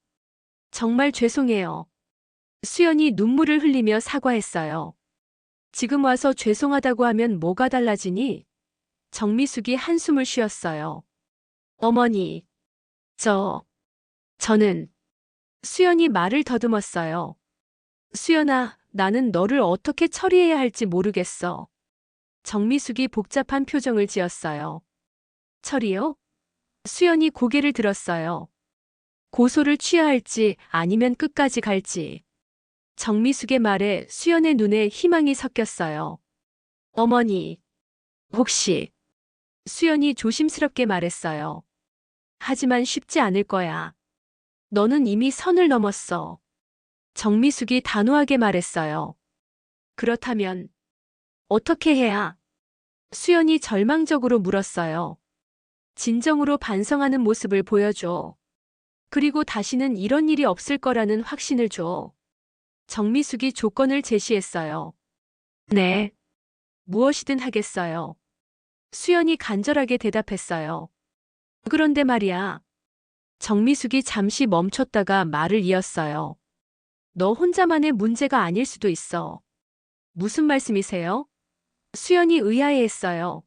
정말 죄송해요. 수연이 눈물을 흘리며 사과했어요. 지금 와서 죄송하다고 하면 뭐가 달라지니? 정미숙이 한숨을 쉬었어요. 어머니, 저는 수연이 말을 더듬었어요. 수연아, 나는 너를 어떻게 처리해야 할지 모르겠어. 정미숙이 복잡한 표정을 지었어요. 처리요? 수연이 고개를 들었어요. 고소를 취해야 할지 아니면 끝까지 갈지. 정미숙의 말에 수연의 눈에 희망이 섞였어요. 어머니, 혹시. 수연이 조심스럽게 말했어요. 하지만 쉽지 않을 거야. 너는 이미 선을 넘었어. 정미숙이 단호하게 말했어요. 그렇다면 어떻게 해야? 수연이 절망적으로 물었어요. 진정으로 반성하는 모습을 보여줘. 그리고 다시는 이런 일이 없을 거라는 확신을 줘. 정미숙이 조건을 제시했어요. 네. 무엇이든 하겠어요. 수연이 간절하게 대답했어요. 그런데 말이야. 정미숙이 잠시 멈췄다가 말을 이었어요. 너 혼자만의 문제가 아닐 수도 있어. 무슨 말씀이세요? 수연이 의아해했어요.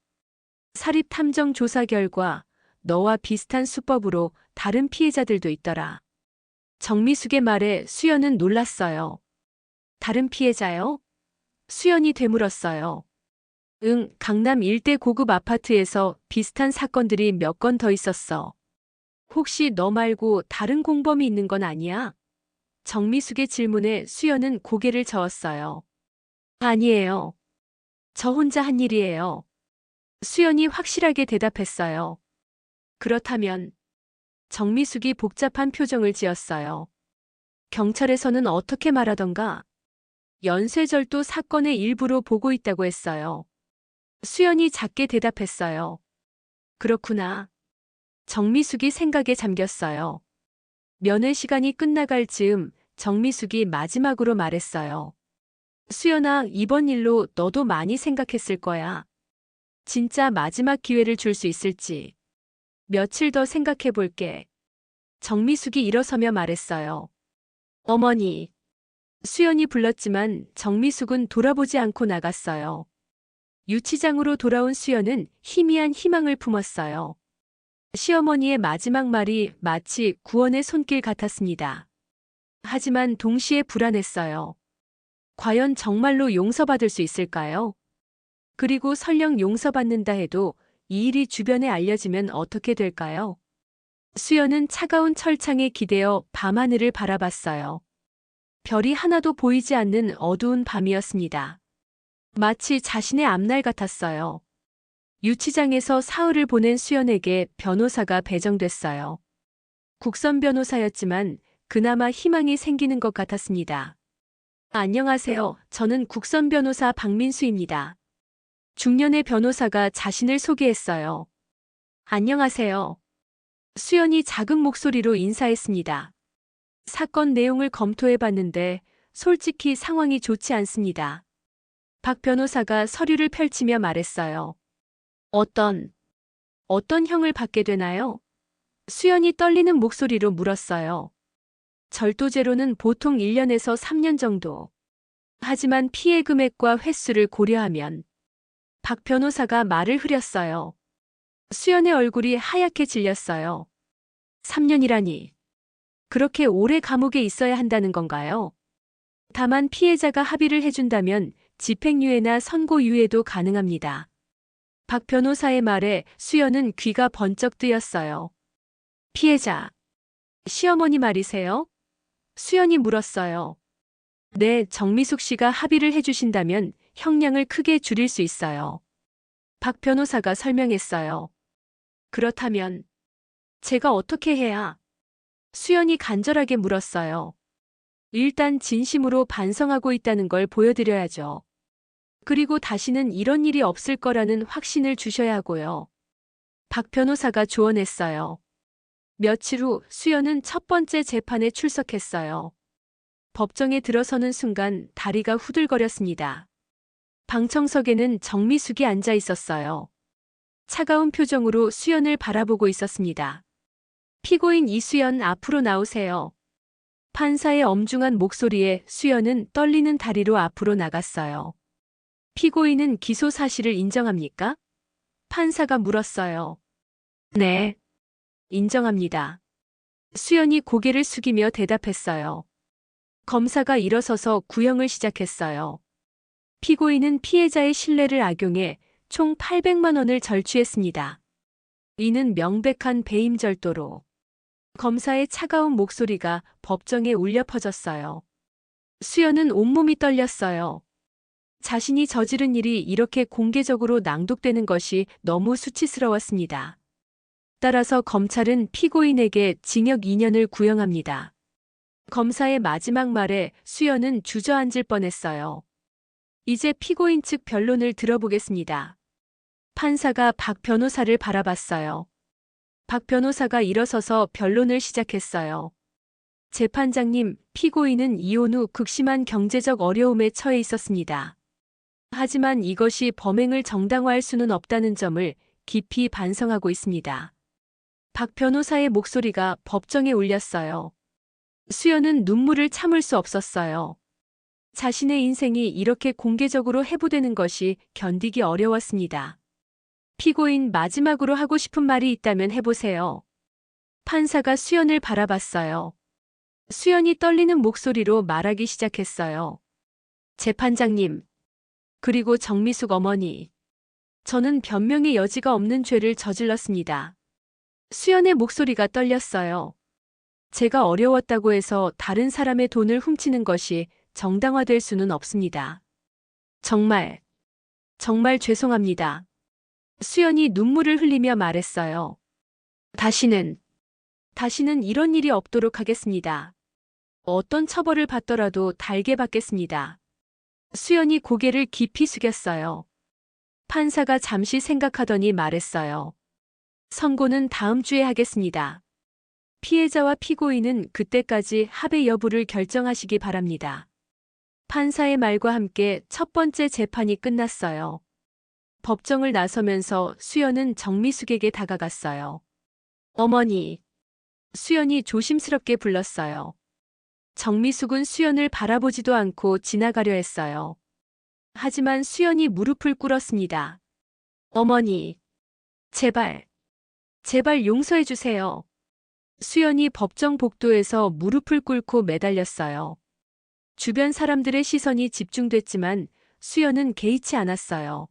사립 탐정 조사 결과 너와 비슷한 수법으로 다른 피해자들도 있더라. 정미숙의 말에 수연은 놀랐어요. 다른 피해자요? 수연이 되물었어요. 응, 강남 일대 고급 아파트에서 비슷한 사건들이 몇 건 더 있었어. 혹시 너 말고 다른 공범이 있는 건 아니야? 정미숙의 질문에 수연은 고개를 저었어요. 아니에요. 저 혼자 한 일이에요. 수연이 확실하게 대답했어요. 그렇다면 정미숙이 복잡한 표정을 지었어요. 경찰에서는 어떻게 말하던가? 연쇄절도 사건의 일부로 보고 있다고 했어요. 수연이 작게 대답했어요. 그렇구나. 정미숙이 생각에 잠겼어요. 면회 시간이 끝나갈 즈음 정미숙이 마지막으로 말했어요. 수연아, 이번 일로 너도 많이 생각했을 거야. 진짜 마지막 기회를 줄 수 있을지. 며칠 더 생각해 볼게. 정미숙이 일어서며 말했어요. 어머니. 수연이 불렀지만 정미숙은 돌아보지 않고 나갔어요. 유치장으로 돌아온 수연은 희미한 희망을 품었어요. 시어머니의 마지막 말이 마치 구원의 손길 같았습니다. 하지만 동시에 불안했어요. 과연 정말로 용서받을 수 있을까요? 그리고 설령 용서받는다 해도 이 일이 주변에 알려지면 어떻게 될까요? 수연은 차가운 철창에 기대어 밤하늘을 바라봤어요. 별이 하나도 보이지 않는 어두운 밤이었습니다. 마치 자신의 앞날 같았어요. 유치장에서 사흘을 보낸 수연에게 변호사가 배정됐어요. 국선 변호사였지만 그나마 희망이 생기는 것 같았습니다. 안녕하세요. 저는 국선 변호사 박민수입니다. 중년의 변호사가 자신을 소개했어요. 안녕하세요. 수연이 작은 목소리로 인사했습니다. 사건 내용을 검토해 봤는데 솔직히 상황이 좋지 않습니다. 박 변호사가 서류를 펼치며 말했어요. 어떤 형을 받게 되나요? 수연이 떨리는 목소리로 물었어요. 절도죄로는 보통 1년에서 3년 정도. 하지만 피해 금액과 횟수를 고려하면 박 변호사가 말을 흐렸어요. 수연의 얼굴이 하얗게 질렸어요. 3년이라니. 그렇게 오래 감옥에 있어야 한다는 건가요? 다만 피해자가 합의를 해준다면 집행유예나 선고유예도 가능합니다. 박 변호사의 말에 수연은 귀가 번쩍 뜨였어요. 피해자. 시어머니 말이세요? 수연이 물었어요. 네, 정미숙 씨가 합의를 해주신다면 형량을 크게 줄일 수 있어요. 박 변호사가 설명했어요. 그렇다면 제가 어떻게 해야? 수연이 간절하게 물었어요. 일단 진심으로 반성하고 있다는 걸 보여드려야죠. 그리고 다시는 이런 일이 없을 거라는 확신을 주셔야 하고요. 박 변호사가 조언했어요. 며칠 후 수연은 첫 번째 재판에 출석했어요. 법정에 들어서는 순간 다리가 후들거렸습니다. 방청석에는 정미숙이 앉아 있었어요. 차가운 표정으로 수연을 바라보고 있었습니다. 피고인 이수연, 앞으로 나오세요. 판사의 엄중한 목소리에 수연은 떨리는 다리로 앞으로 나갔어요. 피고인은 기소 사실을 인정합니까? 판사가 물었어요. 네, 인정합니다. 수연이 고개를 숙이며 대답했어요. 검사가 일어서서 구형을 시작했어요. 피고인은 피해자의 신뢰를 악용해 총 800만 원을 절취했습니다. 이는 명백한 배임절도로. 검사의 차가운 목소리가 법정에 울려 퍼졌어요. 수연은 온몸이 떨렸어요. 자신이 저지른 일이 이렇게 공개적으로 낭독되는 것이 너무 수치스러웠습니다. 따라서 검찰은 피고인에게 징역 2년을 구형합니다. 검사의 마지막 말에 수연은 주저앉을 뻔했어요. 이제 피고인 측 변론을 들어보겠습니다. 판사가 박 변호사를 바라봤어요. 박 변호사가 일어서서 변론을 시작했어요. 재판장님, 피고인은 이혼 후 극심한 경제적 어려움에 처해 있었습니다. 하지만 이것이 범행을 정당화할 수는 없다는 점을 깊이 반성하고 있습니다. 박 변호사의 목소리가 법정에 울렸어요. 수연은 눈물을 참을 수 없었어요. 자신의 인생이 이렇게 공개적으로 해부되는 것이 견디기 어려웠습니다. 피고인, 마지막으로 하고 싶은 말이 있다면 해보세요. 판사가 수연을 바라봤어요. 수연이 떨리는 목소리로 말하기 시작했어요. 재판장님, 그리고 정미숙 어머니. 저는 변명의 여지가 없는 죄를 저질렀습니다. 수연의 목소리가 떨렸어요. 제가 어려웠다고 해서 다른 사람의 돈을 훔치는 것이 정당화될 수는 없습니다. 정말 죄송합니다. 수연이 눈물을 흘리며 말했어요. 다시는 이런 일이 없도록 하겠습니다. 어떤 처벌을 받더라도 달게 받겠습니다. 수연이 고개를 깊이 숙였어요. 판사가 잠시 생각하더니 말했어요. 선고는 다음 주에 하겠습니다. 피해자와 피고인은 그때까지 합의 여부를 결정하시기 바랍니다. 판사의 말과 함께 첫 번째 재판이 끝났어요. 법정을 나서면서 수연은 정미숙에게 다가갔어요. 어머니. 수연이 조심스럽게 불렀어요. 정미숙은 수연을 바라보지도 않고 지나가려 했어요. 하지만 수연이 무릎을 꿇었습니다. 어머니. 제발 용서해 주세요. 수연이 법정 복도에서 무릎을 꿇고 매달렸어요. 주변 사람들의 시선이 집중됐지만 수연은 개의치 않았어요.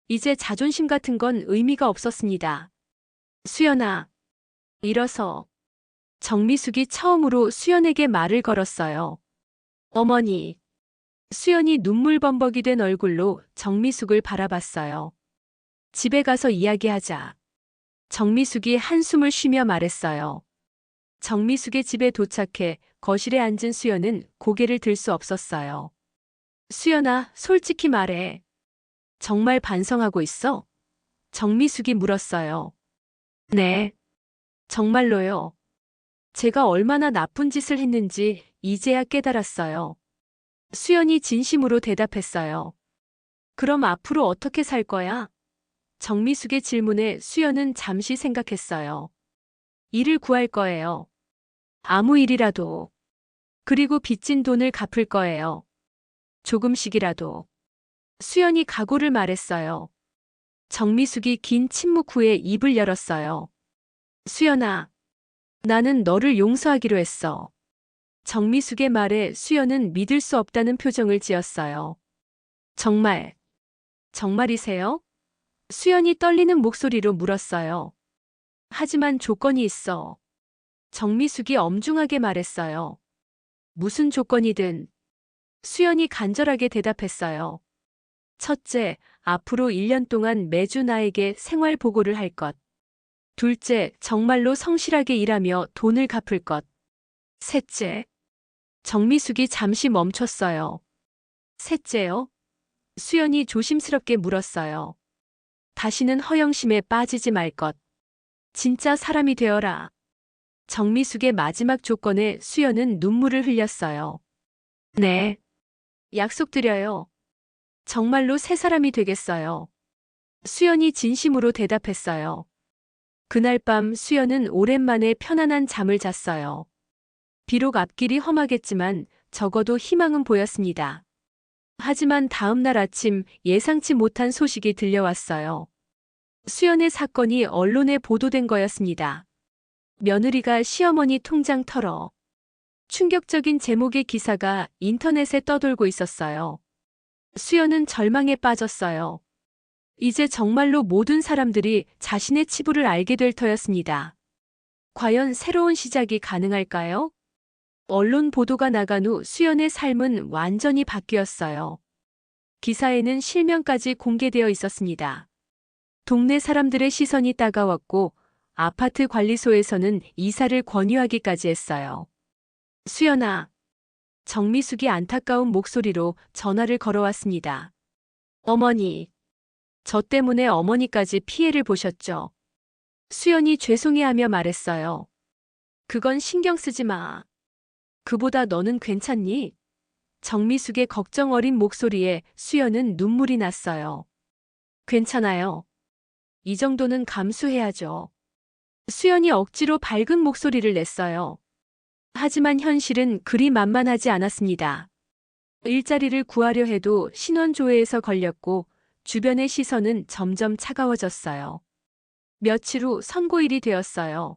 이제 자존심 같은 건 의미가 없었습니다. 수연아. 일어서. 정미숙이 처음으로 수연에게 말을 걸었어요. 어머니. 수연이 눈물 범벅이 된 얼굴로 정미숙을 바라봤어요. 집에 가서 이야기하자. 정미숙이 한숨을 쉬며 말했어요. 정미숙의 집에 도착해 거실에 앉은 수연은 고개를 들 수 없었어요. 수연아, 솔직히 말해. 정말 반성하고 있어? 정미숙이 물었어요. 네. 정말로요. 제가 얼마나 나쁜 짓을 했는지 이제야 깨달았어요. 수연이 진심으로 대답했어요. 그럼 앞으로 어떻게 살 거야? 정미숙의 질문에 수연은 잠시 생각했어요. 일을 구할 거예요. 아무 일이라도. 그리고 빚진 돈을 갚을 거예요. 조금씩이라도. 수연이 각오를 말했어요. 정미숙이 긴 침묵 후에 입을 열었어요. 수연아, 나는 너를 용서하기로 했어. 정미숙의 말에 수연은 믿을 수 없다는 표정을 지었어요. 정말이세요? 수연이 떨리는 목소리로 물었어요. 하지만 조건이 있어. 정미숙이 엄중하게 말했어요. 무슨 조건이든. 수연이 간절하게 대답했어요. 첫째, 앞으로 1년 동안 매주 나에게 생활 보고를 할 것. 둘째, 정말로 성실하게 일하며 돈을 갚을 것. 셋째. 정미숙이 잠시 멈췄어요. 셋째요? 수연이 조심스럽게 물었어요. 다시는 허영심에 빠지지 말 것. 진짜 사람이 되어라. 정미숙의 마지막 조건에 수연은 눈물을 흘렸어요. 네. 약속드려요. 정말로 새 사람이 되겠어요. 수연이 진심으로 대답했어요. 그날 밤 수연은 오랜만에 편안한 잠을 잤어요. 비록 앞길이 험하겠지만 적어도 희망은 보였습니다. 하지만 다음 날 아침 예상치 못한 소식이 들려왔어요. 수연의 사건이 언론에 보도된 거였습니다. 며느리가 시어머니 통장 털어. 충격적인 제목의 기사가 인터넷에 떠돌고 있었어요. 수연은 절망에 빠졌어요. 이제 정말로 모든 사람들이 자신의 치부를 알게 될 터였습니다. 과연 새로운 시작이 가능할까요? 언론 보도가 나간 후 수연의 삶은 완전히 바뀌었어요. 기사에는 실명까지 공개되어 있었습니다. 동네 사람들의 시선이 따가웠고 아파트 관리소에서는 이사를 권유하기까지 했어요. 수연아. 정미숙이 안타까운 목소리로 전화를 걸어왔습니다. 어머니. 저 때문에 어머니까지 피해를 보셨죠. 수연이 죄송해하며 말했어요. 그건 신경 쓰지 마. 그보다 너는 괜찮니? 정미숙의 걱정 어린 목소리에 수연은 눈물이 났어요. 괜찮아요. 이 정도는 감수해야죠. 수연이 억지로 밝은 목소리를 냈어요. 하지만 현실은 그리 만만하지 않았습니다. 일자리를 구하려 해도 신원조회에서 걸렸고 주변의 시선은 점점 차가워졌어요. 며칠 후 선고일이 되었어요.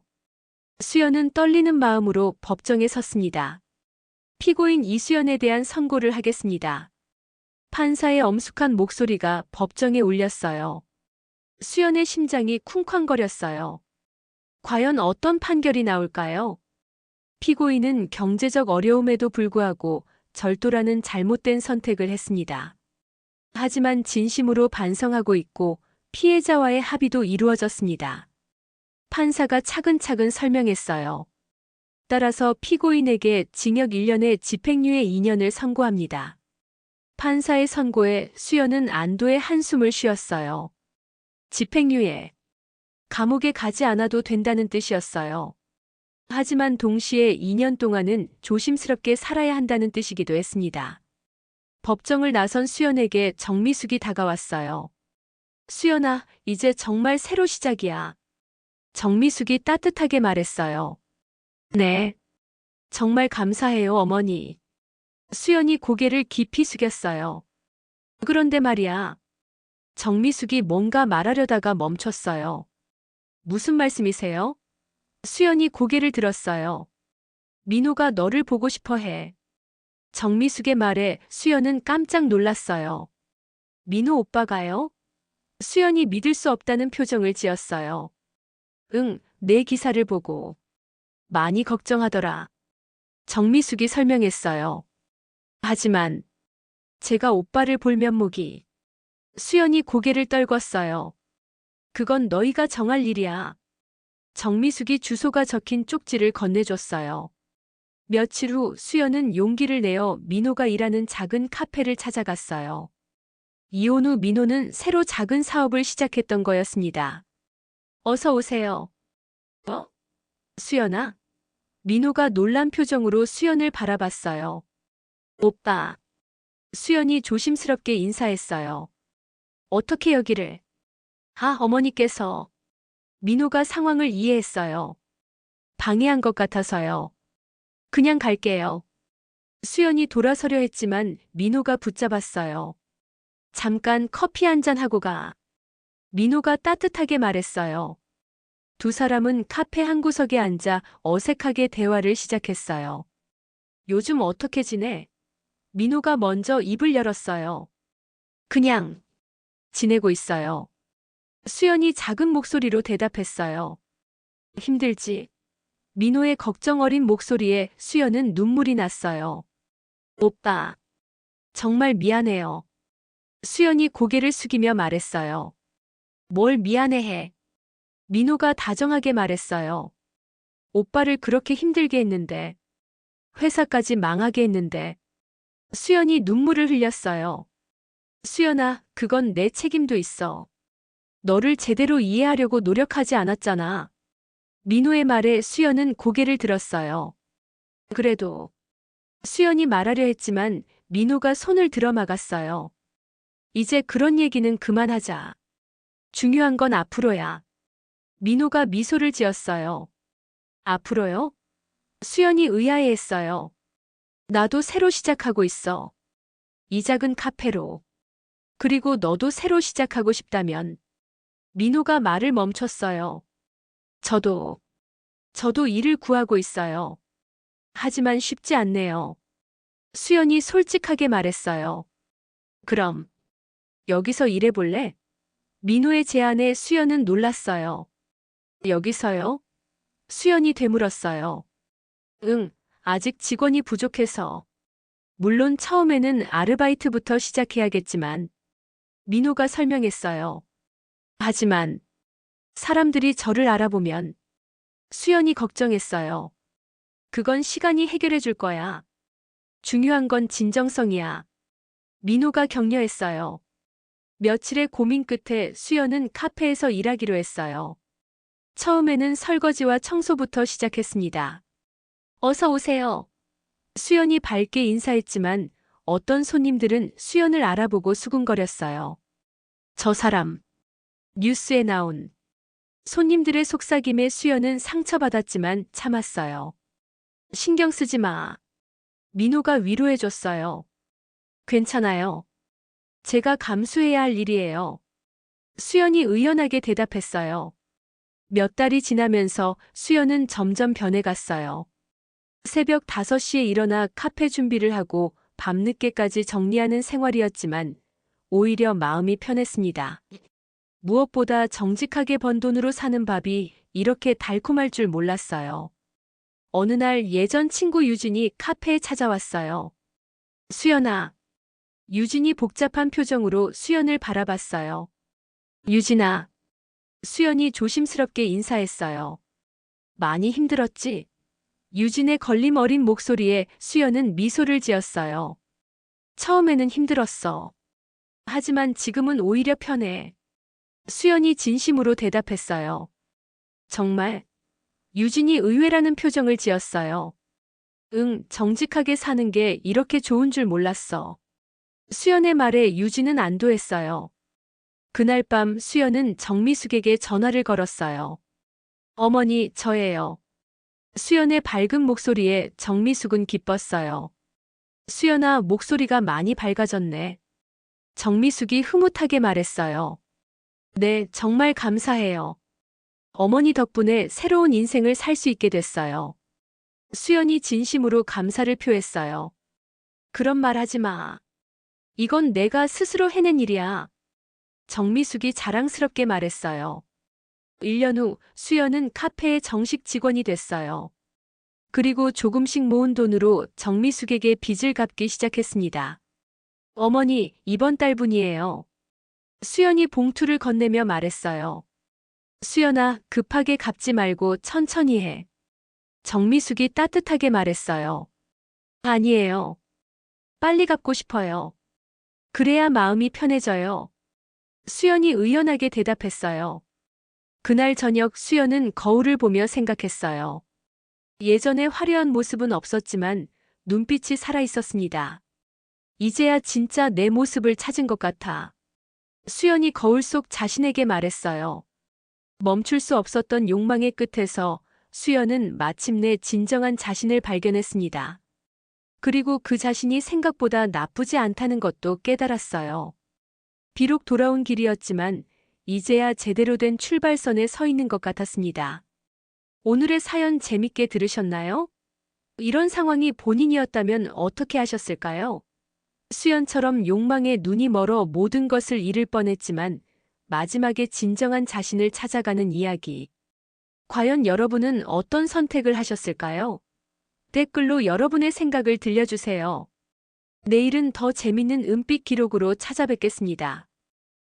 수연은 떨리는 마음으로 법정에 섰습니다. 피고인 이수연에 대한 선고를 하겠습니다. 판사의 엄숙한 목소리가 법정에 울렸어요. 수연의 심장이 쿵쾅거렸어요. 과연 어떤 판결이 나올까요? 피고인은 경제적 어려움에도 불구하고 절도라는 잘못된 선택을 했습니다. 하지만 진심으로 반성하고 있고 피해자와의 합의도 이루어졌습니다. 판사가 차근차근 설명했어요. 따라서 피고인에게 징역 1년에 집행유예 2년을 선고합니다. 판사의 선고에 수연은 안도의 한숨을 쉬었어요. 집행유예. 감옥에 가지 않아도 된다는 뜻이었어요. 하지만 동시에 2년 동안은 조심스럽게 살아야 한다는 뜻이기도 했습니다. 법정을 나선 수연에게 정미숙이 다가왔어요. 수연아, 이제 정말 새로 시작이야. 정미숙이 따뜻하게 말했어요. 네. 정말 감사해요, 어머니. 수연이 고개를 깊이 숙였어요. 그런데 말이야. 정미숙이 뭔가 말하려다가 멈췄어요. 무슨 말씀이세요? 수연이 고개를 들었어요. 민호가 너를 보고 싶어 해. 정미숙의 말에 수연은 깜짝 놀랐어요. 민호 오빠가요? 수연이 믿을 수 없다는 표정을 지었어요. 응, 내 기사를 보고. 많이 걱정하더라. 정미숙이 설명했어요. 하지만 제가 오빠를 볼 면목이. 수연이 고개를 떨궜어요. 그건 너희가 정할 일이야. 정미숙이 주소가 적힌 쪽지를 건네줬어요. 며칠 후 수연은 용기를 내어 민호가 일하는 작은 카페를 찾아갔어요. 이혼 후 민호는 새로 작은 사업을 시작했던 거였습니다. 어서 오세요. 수연아? 민호가 놀란 표정으로 수연을 바라봤어요. 오빠. 수연이 조심스럽게 인사했어요. 어떻게 여기를? 어머니께서. 민호가 상황을 이해했어요. 방해한 것 같아서요. 그냥 갈게요. 수연이 돌아서려 했지만 민호가 붙잡았어요. 잠깐 커피 한 잔 하고 가. 민호가 따뜻하게 말했어요. 두 사람은 카페 한 구석에 앉아 어색하게 대화를 시작했어요. 요즘 어떻게 지내? 민호가 먼저 입을 열었어요. 그냥 지내고 있어요. 수연이 작은 목소리로 대답했어요. 힘들지? 민호의 걱정 어린 목소리에 수연은 눈물이 났어요. 오빠, 정말 미안해요. 수연이 고개를 숙이며 말했어요. 뭘 미안해해? 민호가 다정하게 말했어요. 오빠를 그렇게 힘들게 했는데, 회사까지 망하게 했는데. 수연이 눈물을 흘렸어요. 수연아, 그건 내 책임도 있어. 너를 제대로 이해하려고 노력하지 않았잖아. 민호의 말에 수연은 고개를 들었어요. 그래도 수연이 말하려 했지만 민호가 손을 들어 막았어요. 이제 그런 얘기는 그만하자. 중요한 건 앞으로야. 민호가 미소를 지었어요. 앞으로요? 수연이 의아해했어요. 나도 새로 시작하고 있어. 이 작은 카페로. 그리고 너도 새로 시작하고 싶다면. 민호가 말을 멈췄어요. 저도 일을 구하고 있어요. 하지만 쉽지 않네요. 수연이 솔직하게 말했어요. 그럼 여기서 일해볼래? 민호의 제안에 수연은 놀랐어요. 여기서요? 수연이 되물었어요. 응, 아직 직원이 부족해서. 물론 처음에는 아르바이트부터 시작해야겠지만. 민호가 설명했어요. 하지만 사람들이 저를 알아보면. 수연이 걱정했어요. 그건 시간이 해결해 줄 거야. 중요한 건 진정성이야. 민호가 격려했어요. 며칠의 고민 끝에 수연은 카페에서 일하기로 했어요. 처음에는 설거지와 청소부터 시작했습니다. 어서 오세요. 수연이 밝게 인사했지만 어떤 손님들은 수연을 알아보고 수군거렸어요. 저 사람. 뉴스에 나온. 손님들의 속삭임에 수연은 상처받았지만 참았어요. 신경 쓰지 마. 민호가 위로해줬어요. 괜찮아요. 제가 감수해야 할 일이에요. 수연이 의연하게 대답했어요. 몇 달이 지나면서 수연은 점점 변해갔어요. 새벽 5시에 일어나 카페 준비를 하고 밤늦게까지 정리하는 생활이었지만 오히려 마음이 편했습니다. 무엇보다 정직하게 번 돈으로 사는 밥이 이렇게 달콤할 줄 몰랐어요. 어느 날 예전 친구 유진이 카페에 찾아왔어요. 수연아. 유진이 복잡한 표정으로 수연을 바라봤어요. 유진아. 수연이 조심스럽게 인사했어요. 많이 힘들었지? 유진의 걸림 어린 목소리에 수연은 미소를 지었어요. 처음에는 힘들었어. 하지만 지금은 오히려 편해. 수연이 진심으로 대답했어요. 정말? 유진이 의외라는 표정을 지었어요. 응, 정직하게 사는 게 이렇게 좋은 줄 몰랐어. 수연의 말에 유진은 안도했어요. 그날 밤 수연은 정미숙에게 전화를 걸었어요. 어머니, 저예요. 수연의 밝은 목소리에 정미숙은 기뻤어요. 수연아, 목소리가 많이 밝아졌네. 정미숙이 흐뭇하게 말했어요. 네, 정말 감사해요. 어머니 덕분에 새로운 인생을 살 수 있게 됐어요. 수연이 진심으로 감사를 표했어요. 그런 말 하지 마. 이건 내가 스스로 해낸 일이야. 정미숙이 자랑스럽게 말했어요. 1년 후 수연은 카페의 정식 직원이 됐어요. 그리고 조금씩 모은 돈으로 정미숙에게 빚을 갚기 시작했습니다. 어머니, 이번 달분이에요. 수연이 봉투를 건네며 말했어요. 수연아, 급하게 갚지 말고 천천히 해. 정미숙이 따뜻하게 말했어요. 아니에요. 빨리 갚고 싶어요. 그래야 마음이 편해져요. 수연이 의연하게 대답했어요. 그날 저녁 수연은 거울을 보며 생각했어요. 예전의 화려한 모습은 없었지만 눈빛이 살아있었습니다. 이제야 진짜 내 모습을 찾은 것 같아. 수연이 거울 속 자신에게 말했어요. 멈출 수 없었던 욕망의 끝에서 수연은 마침내 진정한 자신을 발견했습니다. 그리고 그 자신이 생각보다 나쁘지 않다는 것도 깨달았어요. 비록 돌아온 길이었지만 이제야 제대로 된 출발선에 서 있는 것 같았습니다. 오늘의 사연 재밌게 들으셨나요? 이런 상황이 본인이었다면 어떻게 하셨을까요? 수연처럼 욕망에 눈이 멀어 모든 것을 잃을 뻔했지만 마지막에 진정한 자신을 찾아가는 이야기. 과연 여러분은 어떤 선택을 하셨을까요? 댓글로 여러분의 생각을 들려주세요. 내일은 더 재밌는 은빛 기록으로 찾아뵙겠습니다.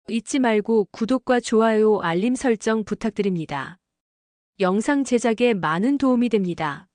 잊지 말고 구독과 좋아요, 알림 설정 부탁드립니다. 영상 제작에 많은 도움이 됩니다.